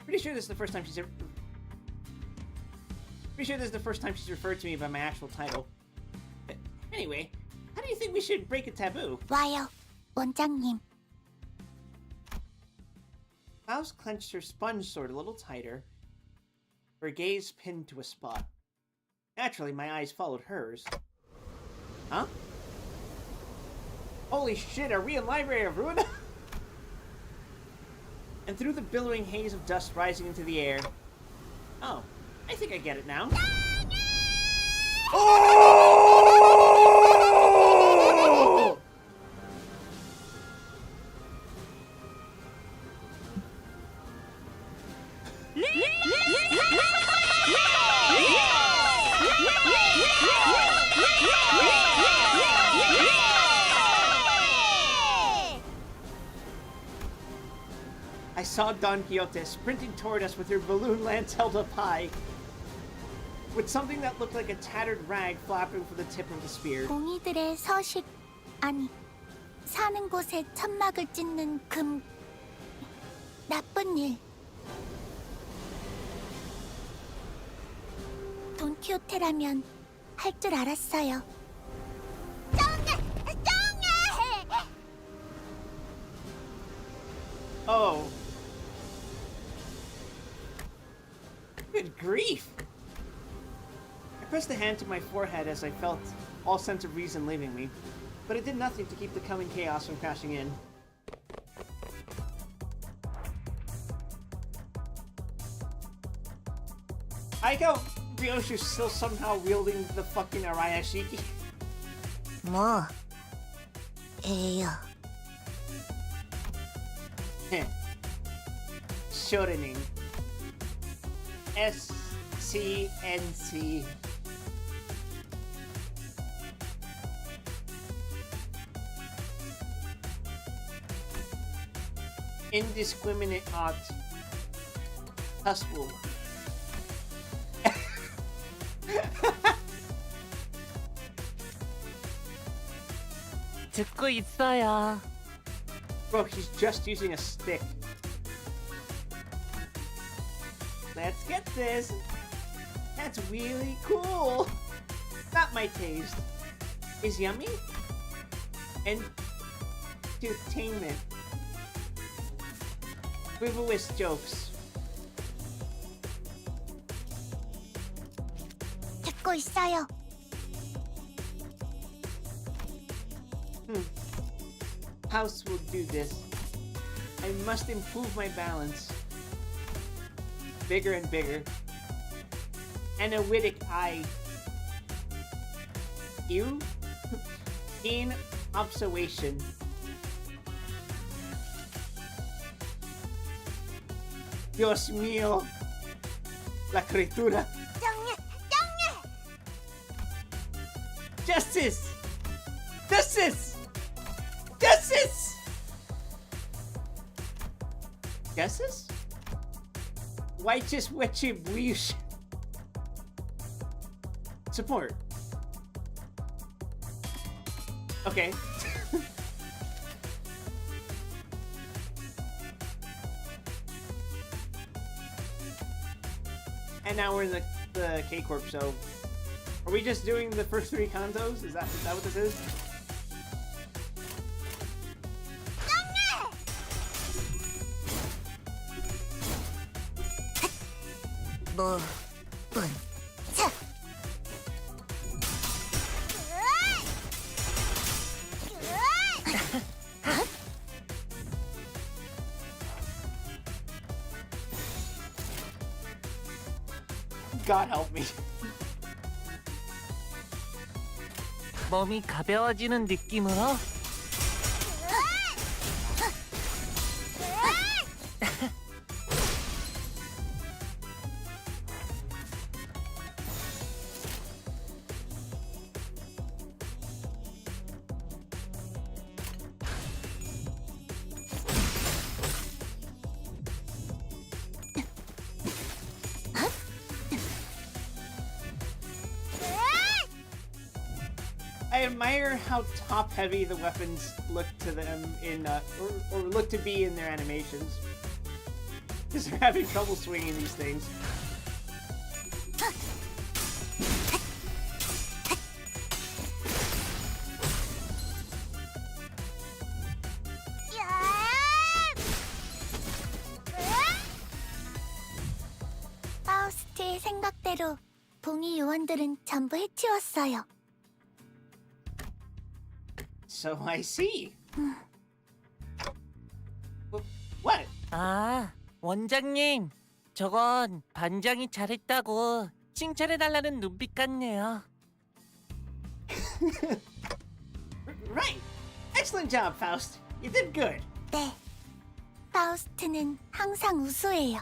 Pretty sure this is the first time she's referred to me by my actual title. But anyway, how do you think we should break a taboo? 와요, 원장님. Mouse clenched her sponge sword a little tighter, her gaze pinned to a spot. Naturally, my eyes followed hers. Huh? Holy shit, are we in Library of Ruin? And through the billowing haze of dust rising into the air. Oh, I think I get it now. Oh! I saw Don Quixote sprinting toward us with her balloon lance held up high, with something that looked like a tattered rag flapping for the tip of the spear. 공이들의 서식 아니 사는 곳에 천막을 찢는 나쁜 일. 돈키호테라면 할 줄 알았어요. Oh. Good grief! I pressed a hand to my forehead as I felt all sense of reason leaving me, but it did nothing to keep the coming chaos from crashing in. I like how Ryoshu's still somehow wielding the fucking Arayashiki. 뭐? 에요. Shortening. SCNC. Indiscriminate art. Hustle. 듣고 있어요. Bro, he's just using a stick. Let's get this. That's really cool. Not my taste. Is yummy. Entertainment. Frivolous jokes. 듣고 있어요. House will do this. I must improve my balance. Bigger and bigger. Analytic eye. You? Keen observation. Dios mío. La criatura. 짱예, 짱예. Justice! Justice! Justice! Justice? Righteous retribution. Support. Okay. And now we're in the K-Corp, so... Are we just doing the first 3 contos? Is that what this is? 뭐, 분, 차. God help me. 몸이 가벼워지는 느낌으로 I admire how top-heavy the weapons look to them in, or look to be in their animations. Because they're having trouble swinging these things. 파우스트의 생각대로 봉이 요원들은 전부 해치웠어요. So I see. What? 아, 원장님, 저건 반장이 잘했다고 칭찬해달라는 눈빛 같네요. Right. Excellent job, Faust. You did good. 네, 파우스트는 항상 우수해요.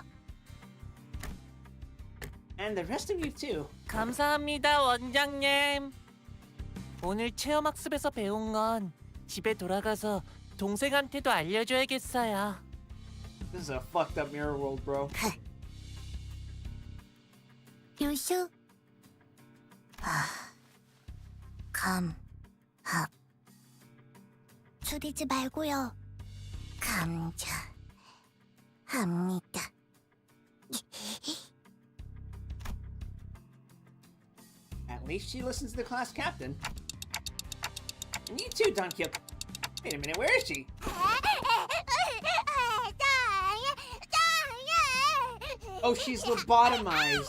And the rest of you too. 감사합니다, 원장님. 오늘 체험학습에서 배운 건 집에 돌아가서 동생한테도 알려줘야겠어요. This is a fucked up mirror world, bro. 유슈, 합. 줄이지 말고요. 합니다. At least she listens to the class captain. And you too, Don Quixote. Wait a minute, where is she? Oh, she's lobotomized.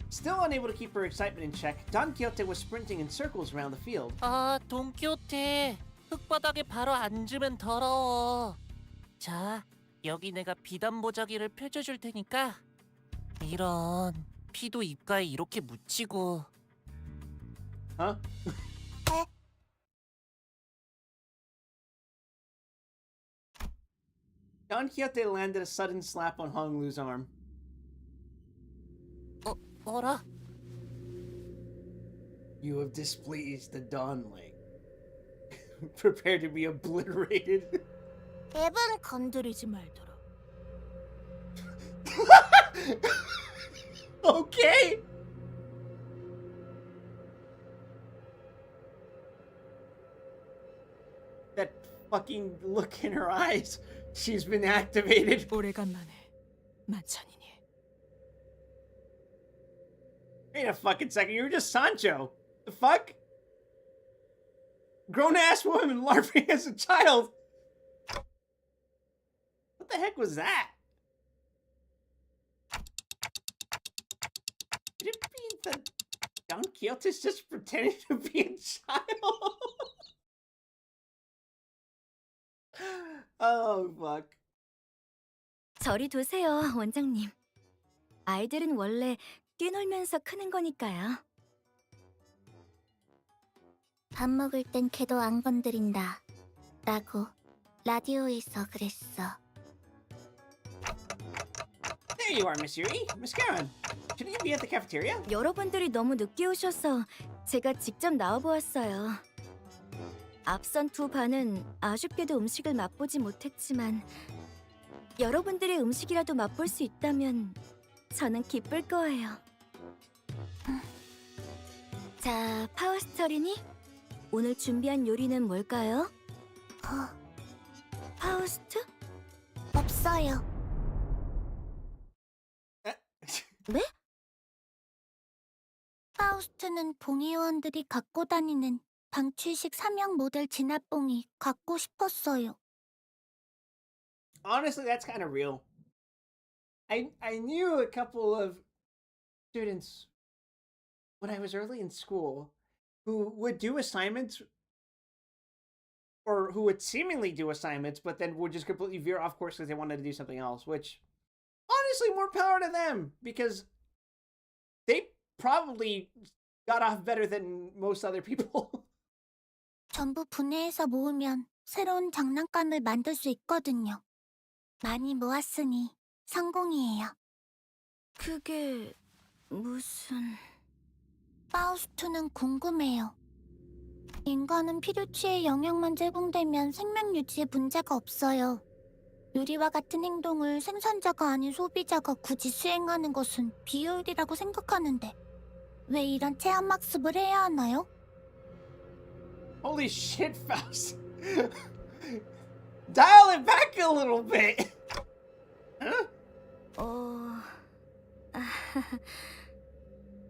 Still unable to keep her excitement in check, Don Quixote was sprinting in circles around the field. 아, 돈키호테. 흙바닥에 바로 앉으면 더러워. 자, 여기 내가 비단 보자기를 펼쳐줄 테니까. 이런, 피도 입가에 이렇게 묻히고. Huh? Don Quixote landed a sudden slap on Hong Lu's arm. 어라? You have displeased the Donling. Prepare to be obliterated. 앱은 건드리지 말도록. Okay. That fucking look in her eyes. She's been activated. 오래간만에 만찬이니. Wait a fucking second, you were just Sancho. The fuck? Grown ass woman LARPing as a child. What the heck was that? Could it be that Don Quixote's just pretending to be a child? Oh, fuck. 저리 두세요, 원장님. 아이들은 원래 뛰놀면서 크는 거니까요. 밥 먹을 땐 걔도 안 건드린다. 라고 라디오에서 그랬어. There you are, Miss Yuri. Miss Karen, shouldn't you be at the cafeteria? 여러분들이 너무 늦게 오셔서 제가 직접 나와보았어요. 앞선 두 반은 아쉽게도 음식을 맛보지 못했지만 여러분들의 음식이라도 맛볼 수 있다면 저는 기쁠 거예요. 자, 파우스터리니? 오늘 준비한 요리는 뭘까요? 파우스트? 없어요. 네? 파우스트는 봉의원들이 갖고 다니는 방출식 3형 모델 진압봉이 갖고 싶었어요. Honestly, that's kind of real. I knew a couple of students when I was early in school who would do assignments or who would seemingly do assignments but then would just completely veer off course because they wanted to do something else, which honestly, more power to them because they probably got off better than most other people. 전부 분해해서 모으면 새로운 장난감을 만들 수 있거든요. 많이 모았으니 성공이에요. 그게 무슨... 파우스트는 궁금해요. 인간은 필요치의 영역만 제공되면 생명 유지에 문제가 없어요. 유리와 같은 행동을 생산자가 아닌 소비자가 굳이 수행하는 것은 비효율이라고 생각하는데 왜 이런 체험학습을 해야 하나요? Holy shit, Faust. Dial it back a little bit. Huh?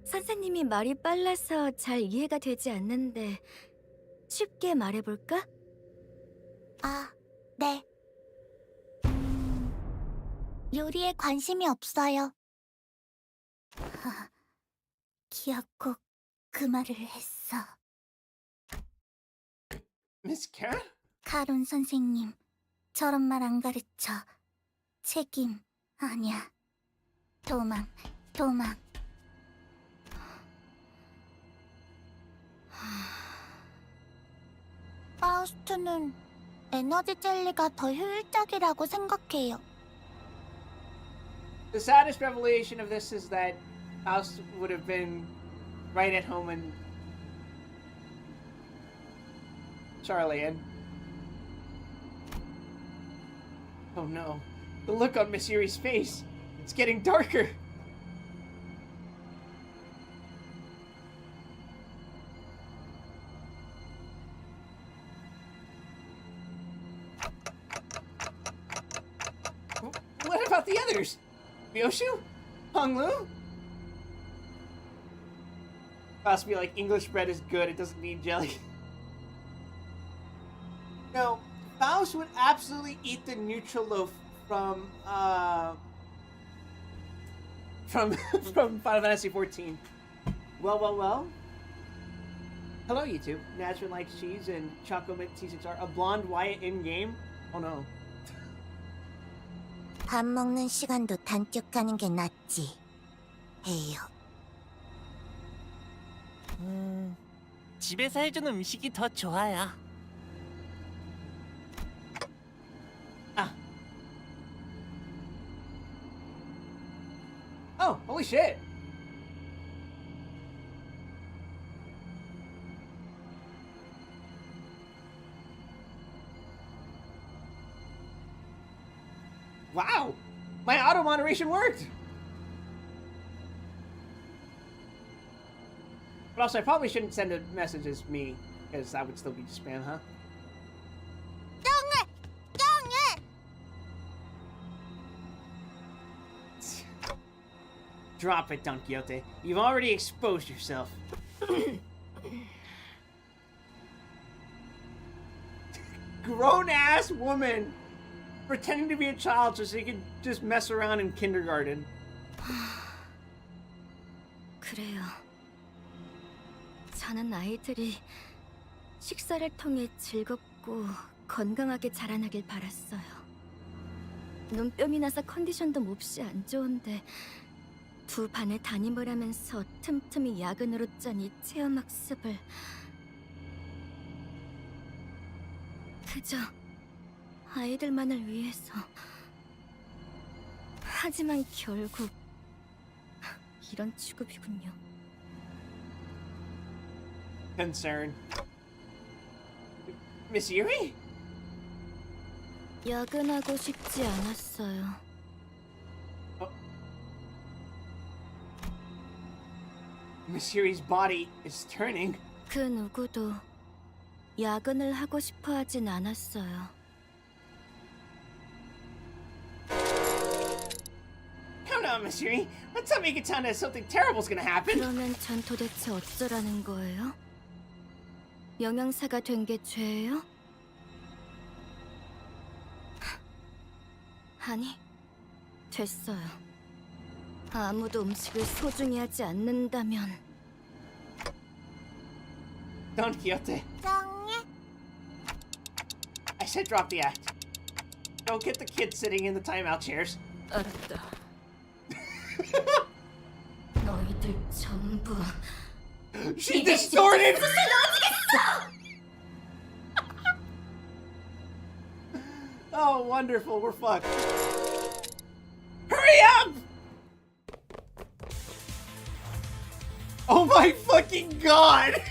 선생님이 말이 빨라서 잘 이해가 되지 않는데 쉽게 말해볼까? 아, 네. 요리에 관심이 없어요. 기어코 그 말을 했어. Miss Karen? 카론 선생님, 저런 말 안 가르쳐. 책임 아니야. 도망. 파우스트는 에너지 젤리가 더 효율적이라고 생각해요. The saddest revelation of this is that Faust would have been right at home in Charlian. Oh no. The look on Miss Yuri's face. It's getting darker. What about the others? Myoshu? Honglu? Must be like, English bread is good, it doesn't need jelly. No, Faust would absolutely eat the neutral loaf from Final Fantasy XIV. Well. Hello, YouTube. Natural likes cheese and Choco Mint T6R. A blonde Wyatt in-game? Oh no. 밥 먹는 시간도 단축하는 게 낫지. 해요. 집에서 해준 음식이 더 좋아요. Oh, holy shit. Wow! My auto moderation worked! But also, I probably shouldn't send a message as me, because that would still be spam, huh? Drop it, Don Quixote. You've already exposed yourself. Grown-ass woman pretending to be a child so she could just mess around in kindergarten. 그래요. 저는 아이들이 식사를 통해 즐겁고 건강하게 자라나길 바랐어요. 눈병이 나서 컨디션도 몹시 안 좋은데 두 반에 담임을 하면서 틈틈이 야근으로 짠 이 체험학습을 그저 아이들만을 위해서. 하지만 결국 이런 취급이군요. Concern. Miss Yuri? 야근하고 싶지 않았어요. Miss Yuri's body is turning. 그 누구도 야근을 하고 싶어 하진 않았어요. Come on, Miss Yuri. Let's not make it sound as something terrible's gonna happen. 그러면 전 도대체 어쩌라는 거예요? 영양사가 된 게 죄예요? 아니, 됐어요. 아무도 음식을 소중히 하지 않는다면 Don Quixote. I said drop the act. Don't get the kids sitting in the timeout chairs. 알았다. 너희들 전부 She distorted! Oh, wonderful. We're fucked. Hurry up! Oh my fucking god!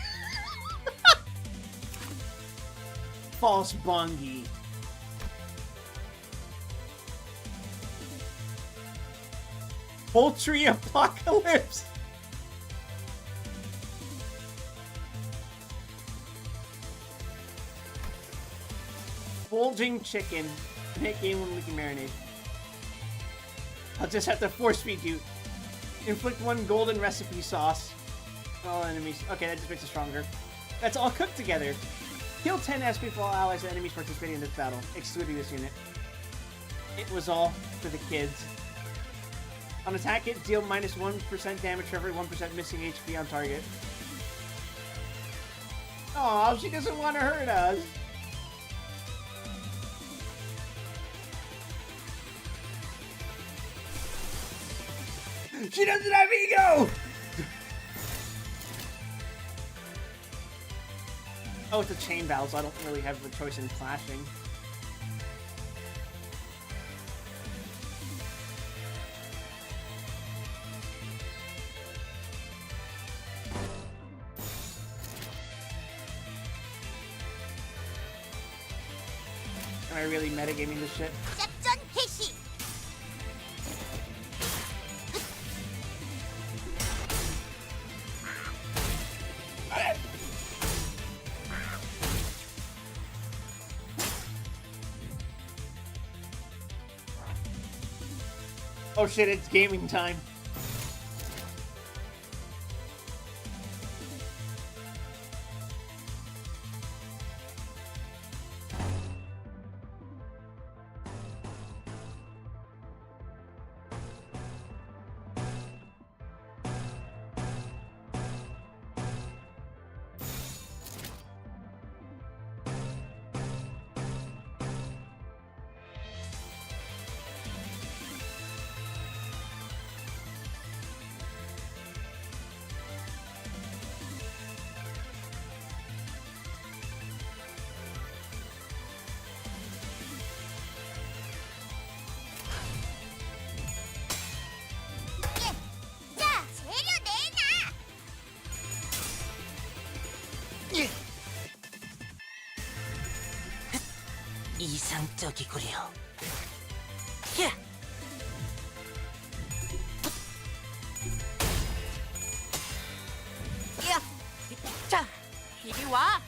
False Bongi. Poultry apocalypse. Bulging chicken. Make game when we can marinate. I'll just have to force feed you. Inflict 1 golden recipe sauce. All enemies. Okay, that just makes it stronger. That's all cooked together. Kill 10 SP for all allies and enemies participating in this battle, excluding this unit. It was all for the kids. On attack hit, deal minus 1% damage for every 1% missing HP on target. Oh, she doesn't want to hurt us. She doesn't have ego! Oh, it's a chain battle, so I don't really have a choice in clashing. Am I really metagaming this shit? 작전 개시. Oh shit, it's gaming time. 자, 재료 내놔. 이상적이구려. 야, 자, 이리 와.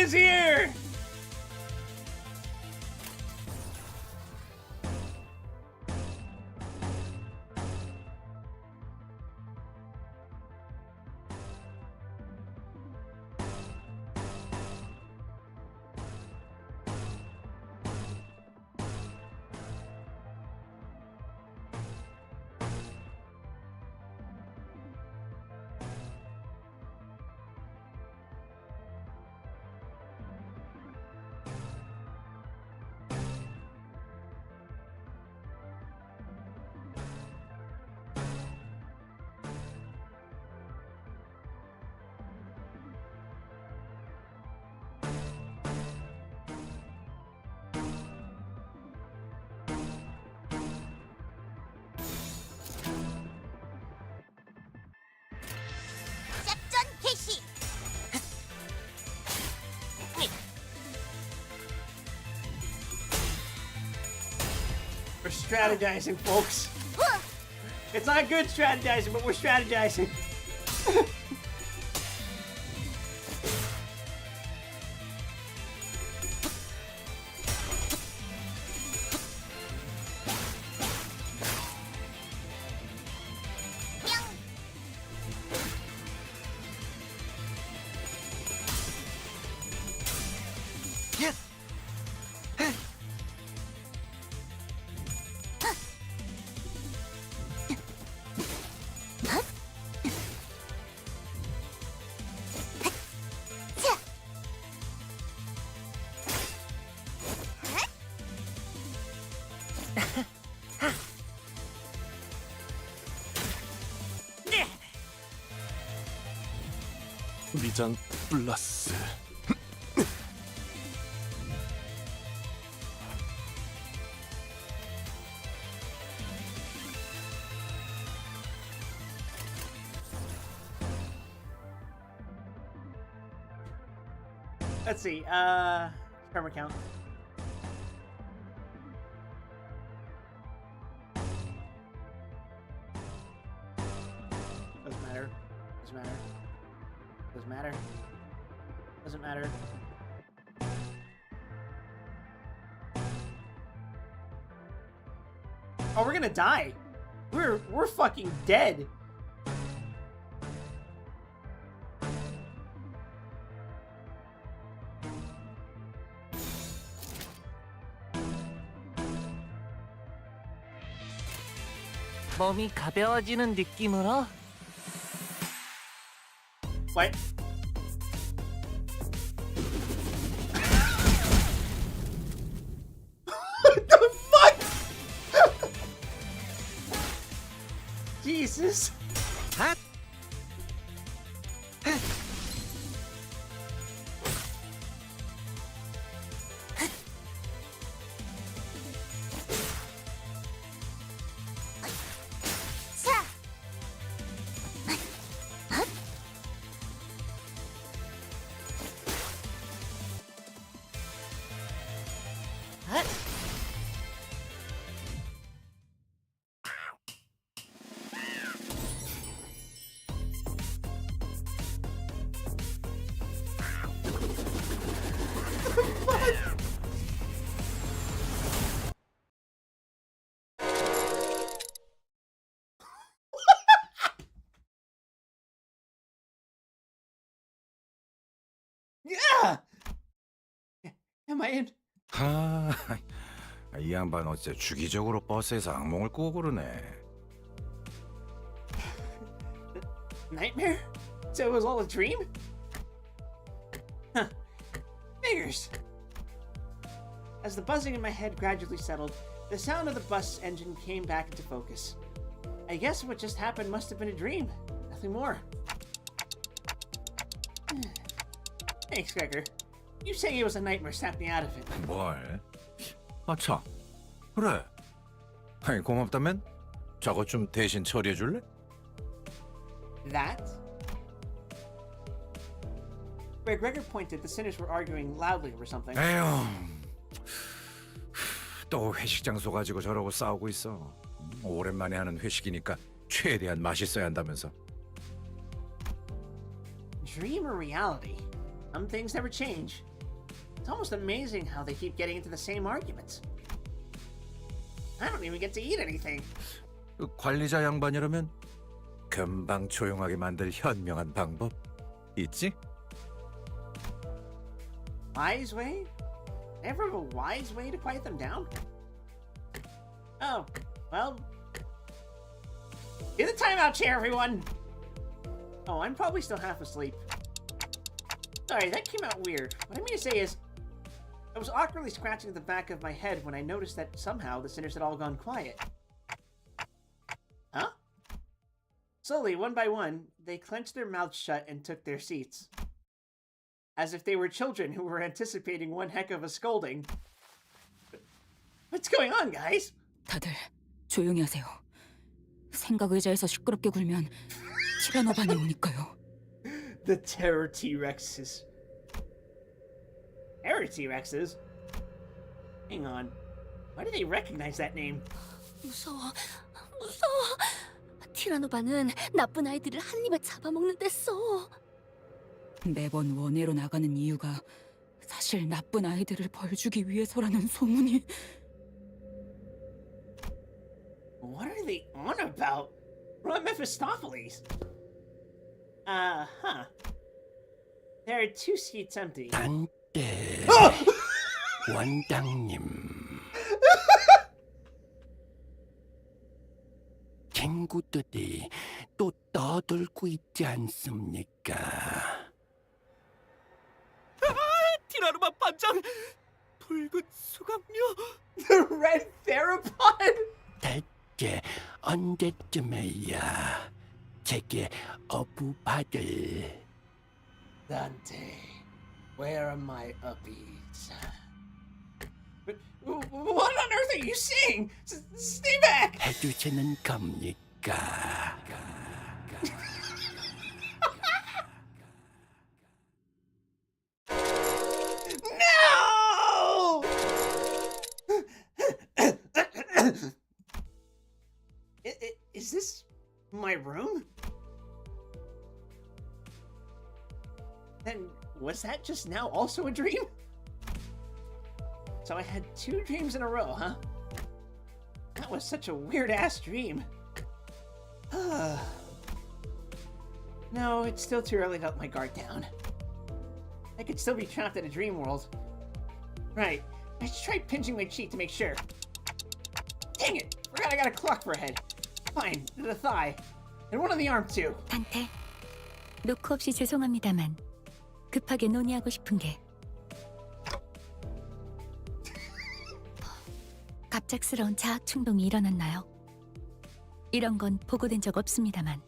is here! 작전 개시. We're strategizing, folks. It's not good strategizing, but we're strategizing. 위장 플러스. Let's see, karma count. Doesn't matter. Doesn't matter. Doesn't matter. Doesn't matter. Oh, we're gonna die. We're fucking dead. 몸이 가벼워지는 느낌으로 What? What the fuck? Jesus. 핫! Yeah. Am I in? 이 양반 어째 주기적으로 버스에서 악몽을 꾸고 그러네. Nightmare? So it was all a dream? Huh. Figures. As the buzzing in my head gradually settled, the sound of the bus engine came back into focus. I guess what just happened must have been a dream. Nothing more. Thanks, Gregor. You saying it was a nightmare snapped me out of it. 뭘? 참. 그래. 아니 고맙다면 저것 좀 대신 처리해 줄래? That? Where Gregor pointed, the sinners were arguing loudly over something. 에휴. 또 회식 장소 가지고 저러고 싸우고 있어. 오랜만에 하는 회식이니까 최대한 맛있어야 한다면서. Dream or reality? Some things never change. It's almost amazing how they keep getting into the same arguments. I don't even get to eat anything. 관리자 양반이라면 금방 조용하게 만들 현명한 방법 있지? Wise way? Ever have a wise way to quiet them down? Oh, well. Get the timeout chair, everyone! Oh, I'm probably still half asleep. Sorry, that came out weird. What I mean to say is, I was awkwardly scratching the back of my head when I noticed that somehow the sinners had all gone quiet. Huh? Slowly, one by one, they clenched their mouths shut and took their seats. As if they were children who were anticipating one heck of a scolding. What's going on, guys? 다들 조용히 하세요. 생각 의자에서 시끄럽게 굴면 티라노반이 오니까요. The Terror T-Rexes. Terror T-Rexes? Hang on. Why do they recognize that name? 무서워. 무서워. 티라노반은 나쁜 아이들을 한 입에 잡아먹는댔어. 매번 원회로 나가는 이유가 사실 나쁜 아이들을 벌주기 위해서라는 소문이. What are they on about? What Mephistopheles? Huh. There are 2 seats empty. 단테 원장님 친구들이 또 떠들고 있지 않습니까? 티라노반 반장! 붉은 수강료! The Red Theropod? 대체 언제쯤에야 제게 어부받을 Dante, where are my uppies? But what on earth are you saying? Stay back! 해주시는 겁니까? No! Is this my room? Then was that just now also a dream? So I had 2 dreams in a row, huh? That was such a weird-ass dream. No, it's still too early to let my guard down. I could still be trapped in a dream world. Right, I should try pinching my cheek to make sure. Dang it! Forgot I got a clock for a head. Fine, the thigh. And one on the arm, too. 단테, 노크 없이 죄송합니다만 급하게 논의하고 싶은 게 갑작스러운 자학 충동이 일어났나요? 이런 건 보고된 적 없습니다만.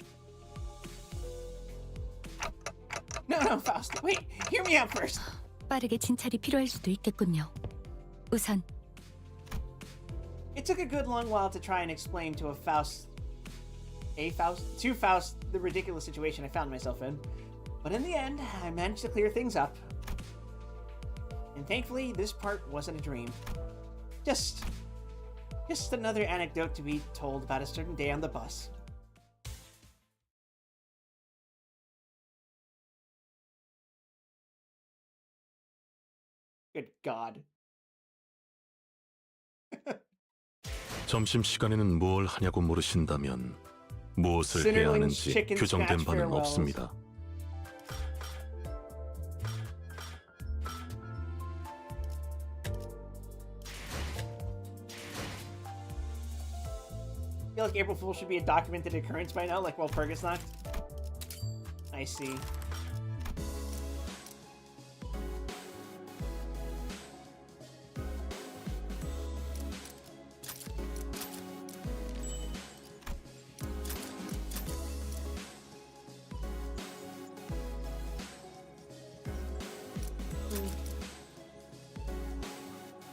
No, Faust. Wait, hear me out first. 빠르게 진찰이 필요할 수도 있겠군요. 우선 It took a good long while to try and explain to Faust, the ridiculous situation I found myself in. But in the end, I managed to clear things up. And thankfully, this part wasn't a dream. Just another anecdote to be told about a certain day on the bus. Good God. 점심시간에는 뭘 하냐고 물으신다면 무엇을 해야 하는지 규정된 바는 없습니다. I feel like April Fool should be a documented occurrence by now, like Walpurgisnacht. I see.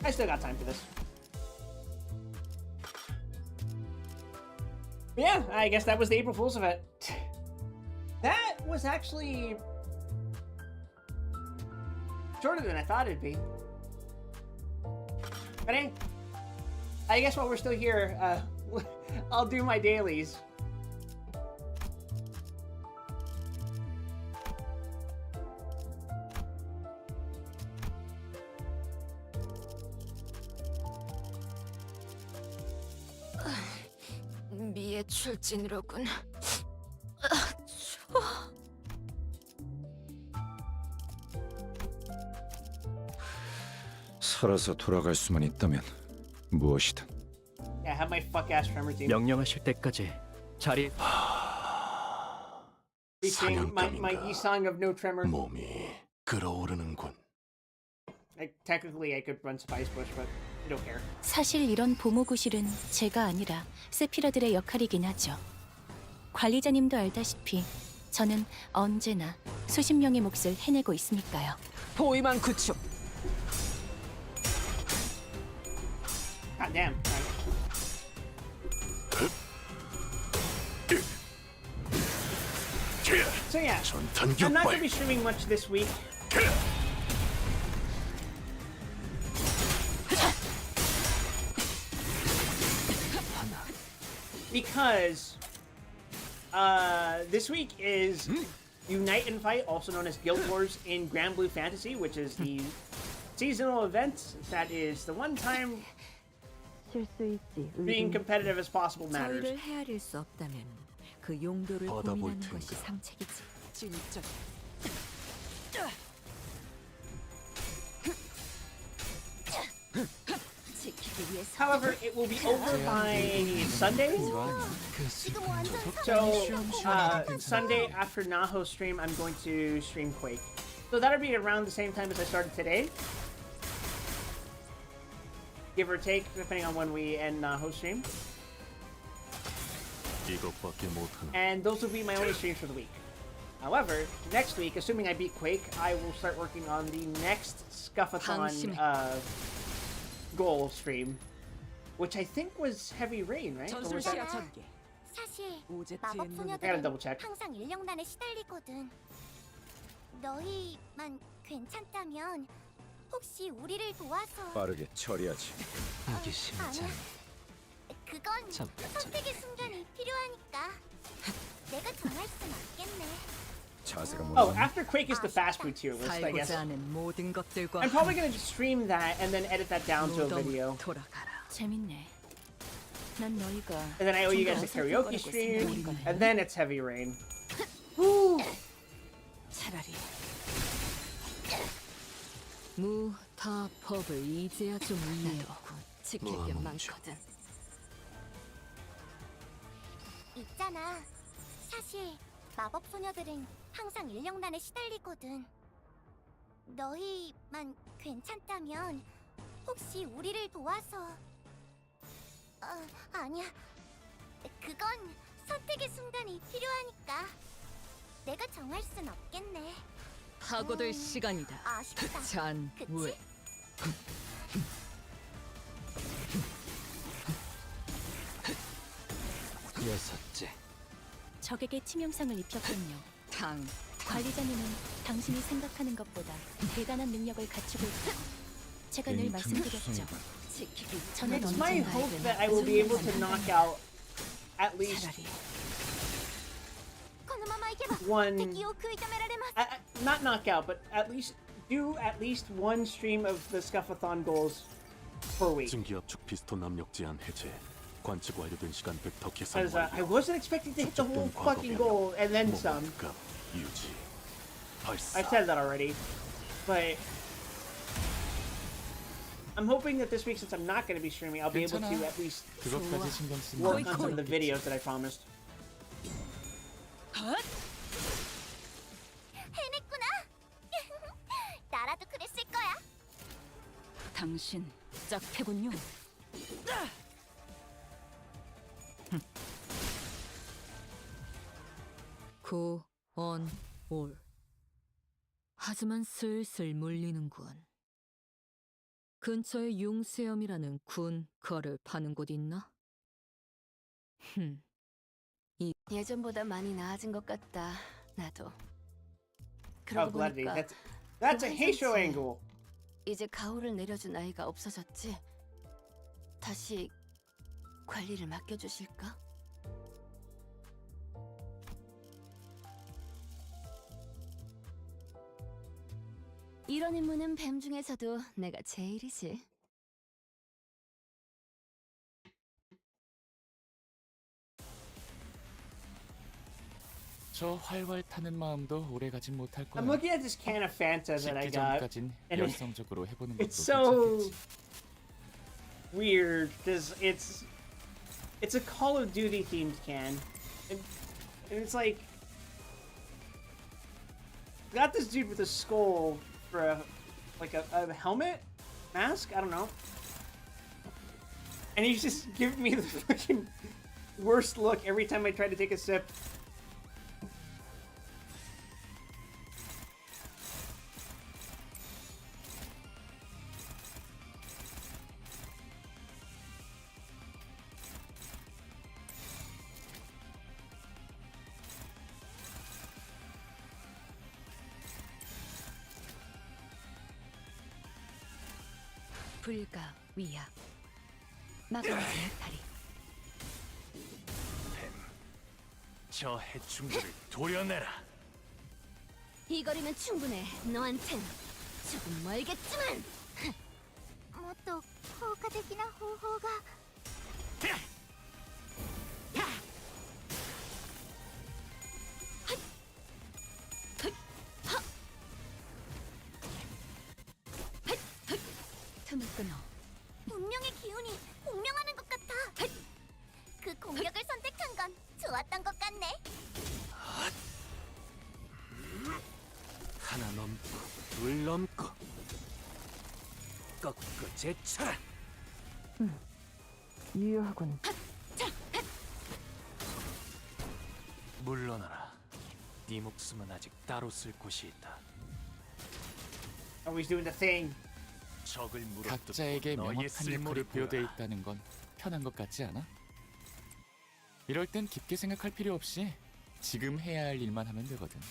I still got time for this. But yeah, I guess that was the April Fool's event. That was actually shorter than I thought it'd be. But hey, I guess while we're still here, I'll do my dailies. 미의 출진이로군. 살아서 돌아갈 수만 있다면 무엇이든. Yeah, have my fuck ass tremor team. 명령하실 때까지 자리. Featuring my E-song of no tremor. 몸이 끓어오르는군. Like, technically, I could run Spice Bush, but I don't care. 사실 이런 보모구실은 제가 아니라 세피라들의 역할이긴 하죠. 관리자님도 알다시피 저는 언제나 수십 명의 몫을 해내고 있으니까요. 보이만 구축. God damn. So yeah, I'm not going to be streaming much this week. Because this week is Unite and Fight, also known as Guild Wars in Grand Blue Fantasy, which is the seasonal event that is the one time being competitive as possible matters. 저희를 헤아릴 수 없다면 그 용도를 받아볼 고민하는 것이 텐가. 상책이지. 진짜. 지키기 위해서. However, it will be over by Sunday. So, Sunday after Naho stream, I'm going to stream Quake. So that'll be around the same time as I started today. Give or take, depending on when we end Naho stream. 이것밖에 못하는. And those will be my only streams for the week. However, next week, assuming I beat Quake, I will start working on the next Scuffathon goal stream, which I think was Heavy Rain, right? Or was that... 사실 오제 I gotta 마법소녀들은 double check. 항상 인력난에 시달리거든. 너희만 괜찮다면 혹시 우리를 도와서 빠르게 처리하지. 아니야. 그건 선택의 순간이 필요하니까 내가 정할 순 없겠네. 자세가 Oh, 뭐냐? after Quake is the fast food tier list, I guess. 살고자 하는 모든 것들과 I'm probably gonna just stream that and then edit that down to a video. 돌아가라. 재밌네. 난 너희가 And then I owe you guys a karaoke stream, and then it's Heavy Rain. Woo! 차라리 무타법을 이제야 좀 이해하고 지킬 게 많거든. 있잖아. 사실 마법소녀들은 항상 인력난에 시달리거든. 너희만 괜찮다면 혹시 우리를 도와서 아니야. 그건 선택의 순간이 필요하니까 내가 정할 순 없겠네. 파고들 시간이다. 아쉽다. 잔 그치? 왜? 여섯째. 적에게 치명상을 입혔군요. 관리자님은 당신이 생각하는 것보다 대단한 능력을 갖추고 있다고 제가 늘 말씀드렸죠. 지키기 저는 It's my 언젠가 hope that I will be able to knock out at least このままいけば one, 敵を食い止められます。 not knock out, but at least do at least one stream of the Scuffathon goals per week. 증기압축 피스톤 압력 제한 해제. 관측 완료된 시간 벡터 계산 Because I 완료. wasn't expecting to hit the whole fucking goal and then some. 목표값 유지. 발사. I've said that already, but I'm hoping that this week, since I'm not going to be streaming, I'll be able to at least 그것까지 신경 쓰는 work on some of the videos that I promised. 해냈구나. 나라도 그랬을 거야. 당신 짝패군요. 올. 하지만 슬슬 물리는군. 근처에 융수염이라는 군 거를 파는 곳 있나? 예전보다 많이 나아진 것 같다. 나도. Oh, 그러고 gladly. 보니까 That's a Heisho 괜찮지. angle. 이제 가오를 내려준 아이가 없어졌지? 다시 관리를 맡겨주실까? 이런 임무는 뱀 중에서도 내가 제일이지. 저 활활 타는 마음도 오래 가진 못할 거야. I'm looking at this can of Fanta that I 식기 got. 전까진 and it- 열성적으로 해보는 것도 It's so 괜찮겠지. weird because it's a Call of Duty themed can, and it's like got this dude with a skull for a helmet mask. I don't know, and he's just giving me the fucking worst look every time I try to take a sip. 불가 위야. 막아내지 못하리. 저 해충들을 도려내라. 이 거리면 충분해. 너한텐 조금 멀겠지만. もっと効果的な方法が。 틈을 끊어. 운명의 기운이 공명하는 것 같아. 그 공격을 선택한 건 좋았던 것 같네. 하나 넘고 둘 넘고 꺾고 제쳐라. 유효하군. 물러나라. 네 목숨은 아직 따로 쓸 곳이 있다. Always doing the thing. 적을 각자에게 물어뜯고 너의 명확한 쓸모를 역할이 부여되어 보여라. 있다는 건 편한 것 같지 않아? 이럴 땐 깊게 생각할 필요 없이 지금 해야 할 일만 하면 되거든.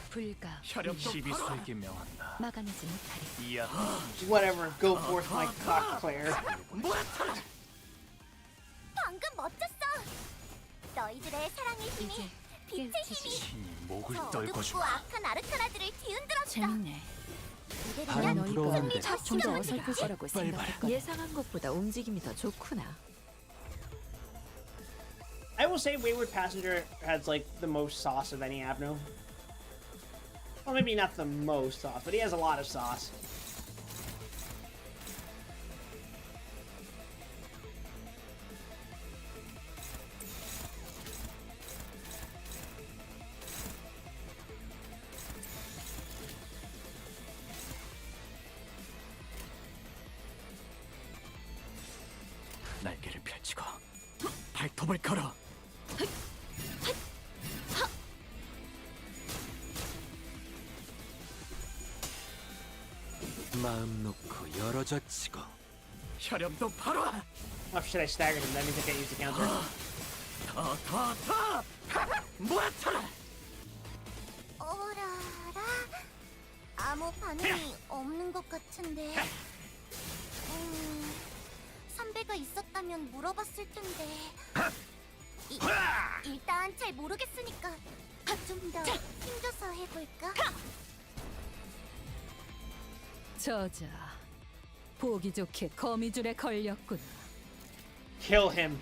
불가 시비수에게 명한다. 막아내지 못하리. 이야. Whatever. Go forth, my cock, Claire. 방금 멋졌어. 너희들의 사랑의 힘이, 이제 빛의 깨우치시. 힘이 신이 목을 저 어둡고 떨궈주마. 악한 아르카나들을 뒤흔들었어. 재밌네. 이대로면 부러웠는데 승리가 좀 더 실현된다. 어설플 거라고 생각했거든. 예상한 것보다 움직임이 더 좋구나. I will say Wayward Passenger has like the most sauce of any Abno. Well, maybe not the most sauce, but he has a lot of sauce. 날개를 펼치고 발톱을 걸어. 마음 놓고 열어젖히고 혈염도 바로 Oh, shit, I staggered him. That means I can't use the counter. 더더더 모아쳐라. 어라라. 아무 반응이 없는 것 같은데. 선배가 있었다면 물어봤을 텐데. 일단 잘 모르겠으니까 좀 더 힘줘서 해볼까? 저자, 보기 좋게 거미줄에 걸렸군. Kill him.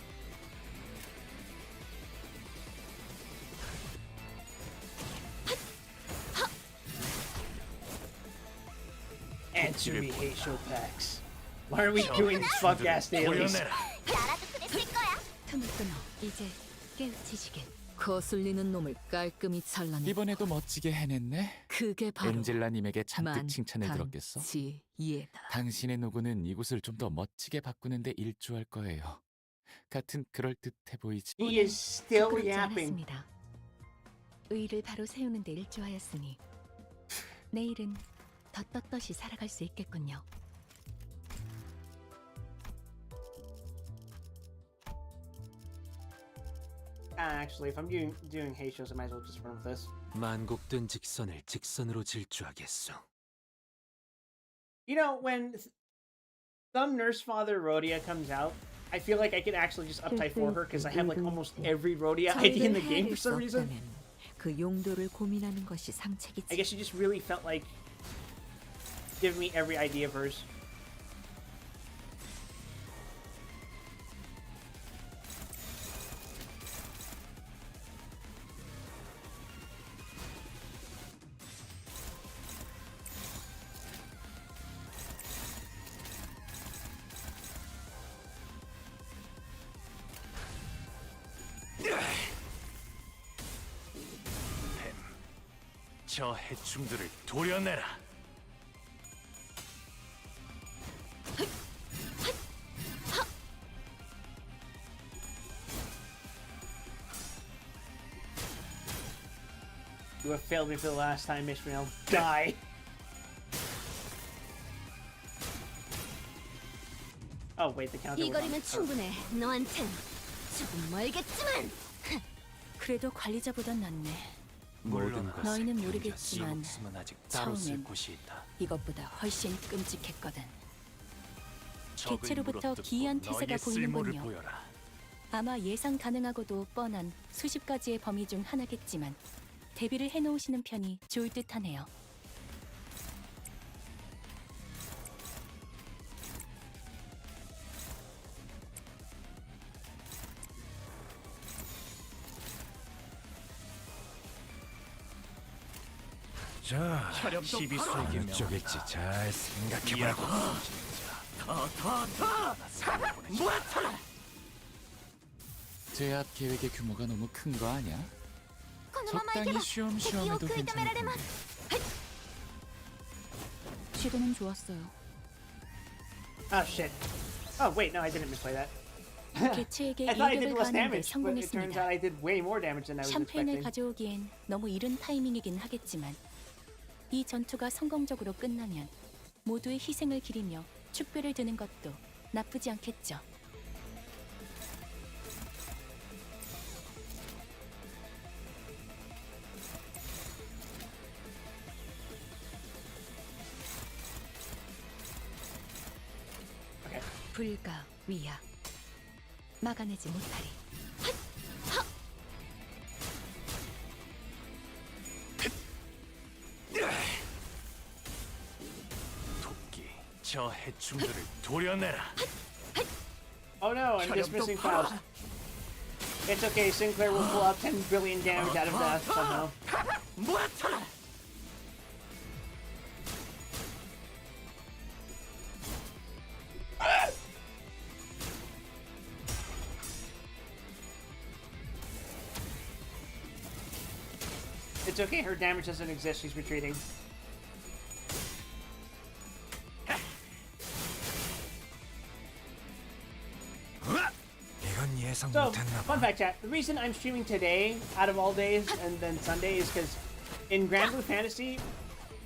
Answer me, Heisho Pax. Why are we doing these fuck ass dailies? 나라도 그랬을 거야. 틈을 끊어. 이제 깨우치시게. 거슬리는 놈을 깔끔히 잘라내. 이번에도 멋지게 해냈네. 그게 바로 엔젤라님에게 잔뜩 칭찬을 들었겠어. 만탄지예다. 당신의 노고는 이곳을 좀 더 멋지게 바꾸는데 일조할 거예요. 같은 그럴듯해 보이지. He is still 부끄럽지 yapping. 않았습니다. 의를 바로 세우는 데 일조하였으니 내일은 더 떳떳이 살아갈 수 있겠군요. Actually, if I'm doing Heishos, I might as well just run with this. 만곡된 직선을 직선으로 질주하겠소. You know, when some Nurse Father Rhodia comes out, I feel like I can actually just uptype for her because I have like almost every Rhodia ID in the game for some reason. 그 용도를 고민하는 것이 상책이지. I guess she just really felt like giving me every idea of hers. 저 해충들을 도려내라. You have failed me for the last time, Ishmael. Die! Oh, wait, the counter 이 was on. 거리면 충분해. 너한텐 조금 멀겠지만. 그래도 관리자보단 낫네. 모든 너희는 모르겠지만 없으면 아직 따로 쓸 처음엔 곳이 있다. 이것보다 훨씬 끔찍했거든. 적을 개체로부터 물어뜯고 기이한 태세가 너희의 쓸모를 보이는군요. 보여라. 아마 예상 가능하고도 뻔한 수십 가지의 범위 중 하나겠지만 대비를 해놓으시는 편이 좋을 듯하네요. 자, 시비수에게 어느 쪽일지 잘 생각해보라고. 제압 계획의 규모가 너무 큰 거 아니야? 적당히 쉬엄쉬엄 해도 괜찮을 텐데. 시도는 좋았어요. Oh, shit. Oh, wait, no, I didn't misplay that. 개체에게 I thought I did 일격을 less 가하는 데 damage, but it turns out 성공했습니다. I did way more damage than I was 샴페인을 expecting. 가져오기엔 너무 이른 타이밍이긴 하겠지만 이 전투가 성공적으로 끝나면 모두의 희생을 기리며 축배를 드는 것도 나쁘지 않겠죠. Okay. 불가 위야 막아내지 못하리. 토끼, 저 해충들을 도려내라. Oh no, I'm just missing Faust. It's okay, Sinclair will pull out 10 billion damage out of that somehow. It's okay, her damage doesn't exist, she's retreating. 이건 예상 So, 못했나 봐. fun fact chat, the reason I'm streaming today out of all days and then Sunday is because in Grand Blue Fantasy,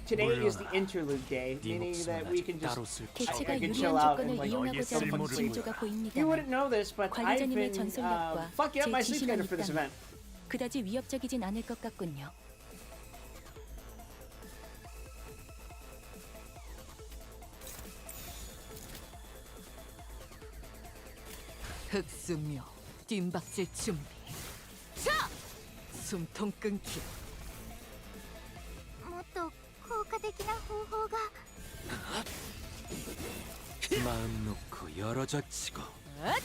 today is the interlude day, meaning that we can just... 개체가 I can 유리한 chill out 조건을 and like 이용하고자 하는 쓸모를 징조가 You 보입니다만 wouldn't know this, but I've 관리자님의 been 전속력과 fucking up my 제 sleep 지시만 schedule for this 있다면 event. 그다지 위협적이진 않을 것 같군요. 흑수묘, 뒷박질 준비. 자! 숨통 끊기. もっと効果的な方法が 마음 놓고 열어젖히고. I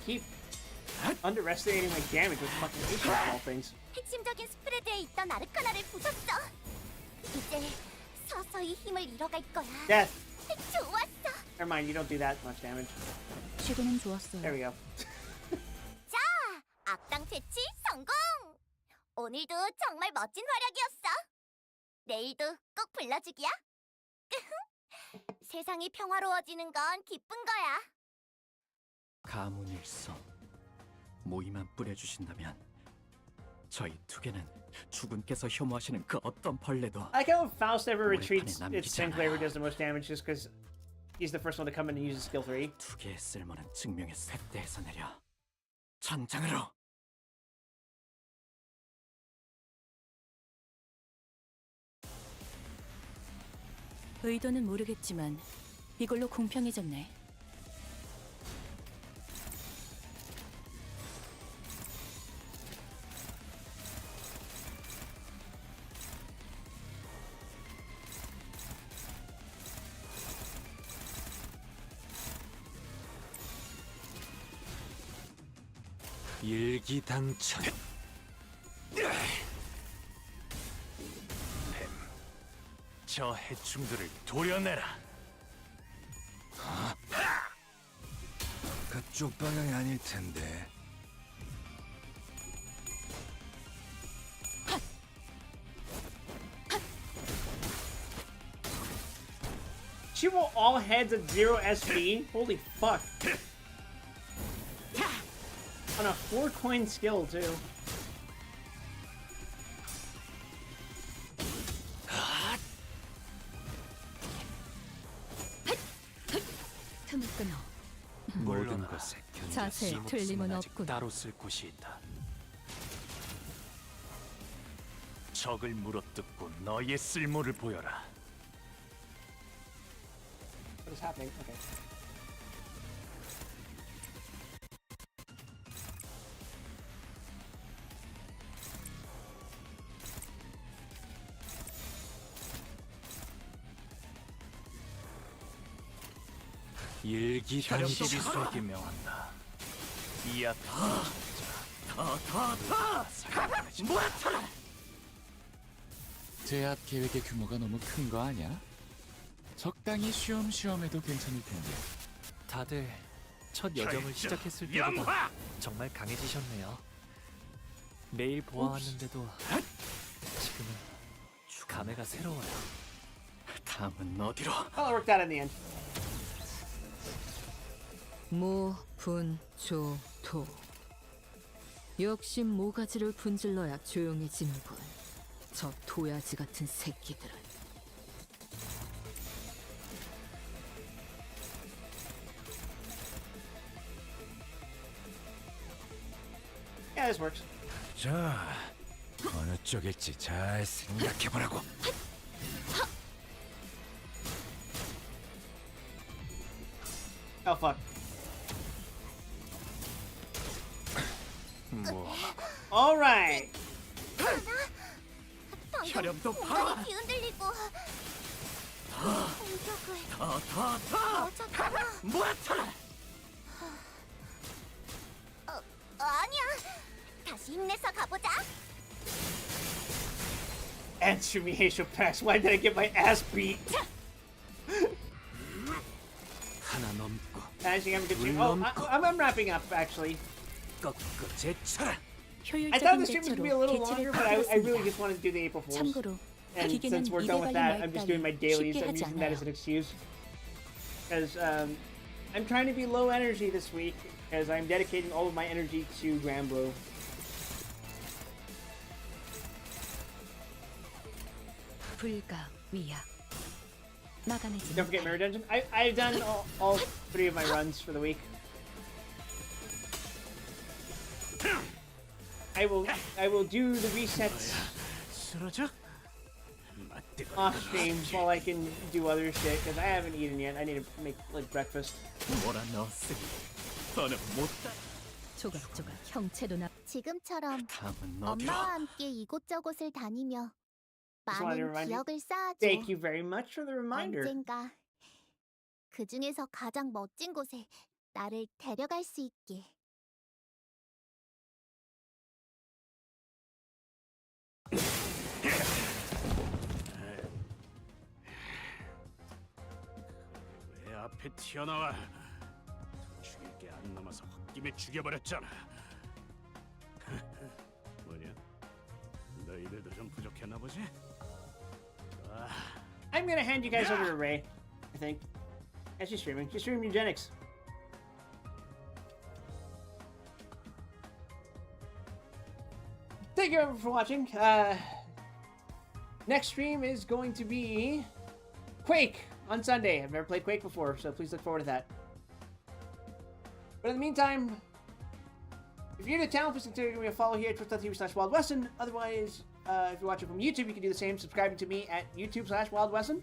keep underestimating my damage with fucking Asian of all things. 핵심적인 스프레드에 있던 아르카나를 부쉈어. 이제 서서히 힘을 잃어갈 거야. Death! 좋았어. Never mind, you don't do that much damage. 시도는 좋았어요. There we go. 자, 악당 퇴치 성공. 오늘도 정말 멋진 활약이었어. 내일도 꼭 불러주기야. 세상이 평화로워지는 건 기쁜 거야. 가문일성 모이만 뿌려주신다면 저희 투개는 주군께서 혐오하시는 그 어떤 벌레도 I like how if Faust ever 우리 retreats, 판에 it's 남기지 Sinclair who 않아요. does the most damage just because he's the first one to come in and use skill 3. 투개의 쓸모는 증명의 쇳대에서 내려 전장으로. 의도는 모르겠지만 이걸로 공평해졌네. 일기당천. 저 해충들을 도려내라. 그쪽 방향이 아닐 텐데. She roll all heads at 0 SP? Holy fuck. On a 4-coin skill, too. 틈을 끊어. 모든 것에 자세에 틀림은 아직 없군. 따로 쓸 곳이 있다. 적을 물어뜯고 너의 쓸모를 보여라. What is happening? Okay. 일기 현실이 속이 명한다. 이 앞에 제압 계획의 규모가 너무 큰 거 아니야? 적당히 쉬엄쉬엄 해도 괜찮을 텐데. 다들 첫 여정을 시작했을 때보다 정말 강해지셨네요. 매일 보아왔는데도 지금은 감회가 새로워요. 다음은 어디로? Well, it worked out in the end. 모, 분, 조, 도. 역시 모가지를 분질러야 조용해지는군. 저 도야지 같은 새끼들은. Yeah, this works. 자, 어느 쪽일지 잘 생각해보라고. Oh, fuck. 뭐 Alright. 혈염도 파. 흔들리고 공격을 더더더 모아쳐라. 아니야. 다시 힘내서 가보자. Answer me, Haitian Pax. Why did I get my ass beat? 하나 넘고 Managing I'm good. Oh, I'm wrapping up actually. 꺾어제 쳐라. I thought the stream was gonna be a little longer, but I really just wanted to do the April Fools. 참고로 And 기계는 since we're done with 입에 that, 걸린 I'm just doing my dailies. 쉽게 I'm 하지 using that 않아요. as an excuse. Because I'm trying to be low energy this week, as I'm dedicating all of my energy to Granblue. 불가 위약. 막아내지 Don't forget Mirror Dungeon. I've done all 3 of my runs for the week. I will do the resets 쓰러져? off stream while I can do other shit, because I haven't eaten yet. I need to make like breakfast. 뭐라 넣었으니 너는 못다. 조각조각 형체도 나. 지금처럼 다음은 어디로? 엄마와 함께 이곳저곳을 다니며 Just wanted to 많은 remind you. 기억을 쌓아줘. Thank you very much for the reminder. 언젠가 그 중에서 가장 멋진 곳에 나를 데려갈 수 있게. 왜 앞에 튀어나와? 죽일 게 안 남아서 홧김에 죽여버렸잖아. 뭐냐? 너희들도 좀 부족했나 보지? 아, I'm gonna hand you guys over to Ray, I think. As she's streaming. She's streaming eugenics. Thank you everyone for watching. Next stream is going to be Quake on Sunday. I've never played Quake before, so please look forward to that. But in the meantime, if you're new to town, please consider giving me a follow here at twitch.tv/WildWeston. Otherwise, if you're watching from YouTube, you can do the same, subscribing to me at YouTube/WildWeston.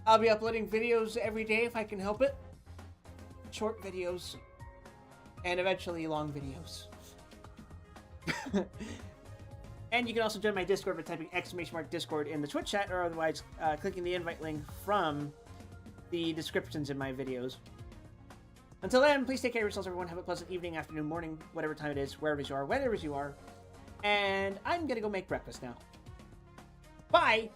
I'll be uploading videos every day if I can help it. Short videos. And eventually long videos. And you can also join my Discord by typing !Discord in the Twitch chat, or otherwise clicking the invite link from the descriptions in my videos. Until then, please take care of yourselves, everyone. Have a pleasant evening, afternoon, morning, whatever time it is, wherever you are, whenever you are. And I'm gonna go make breakfast now. Bye!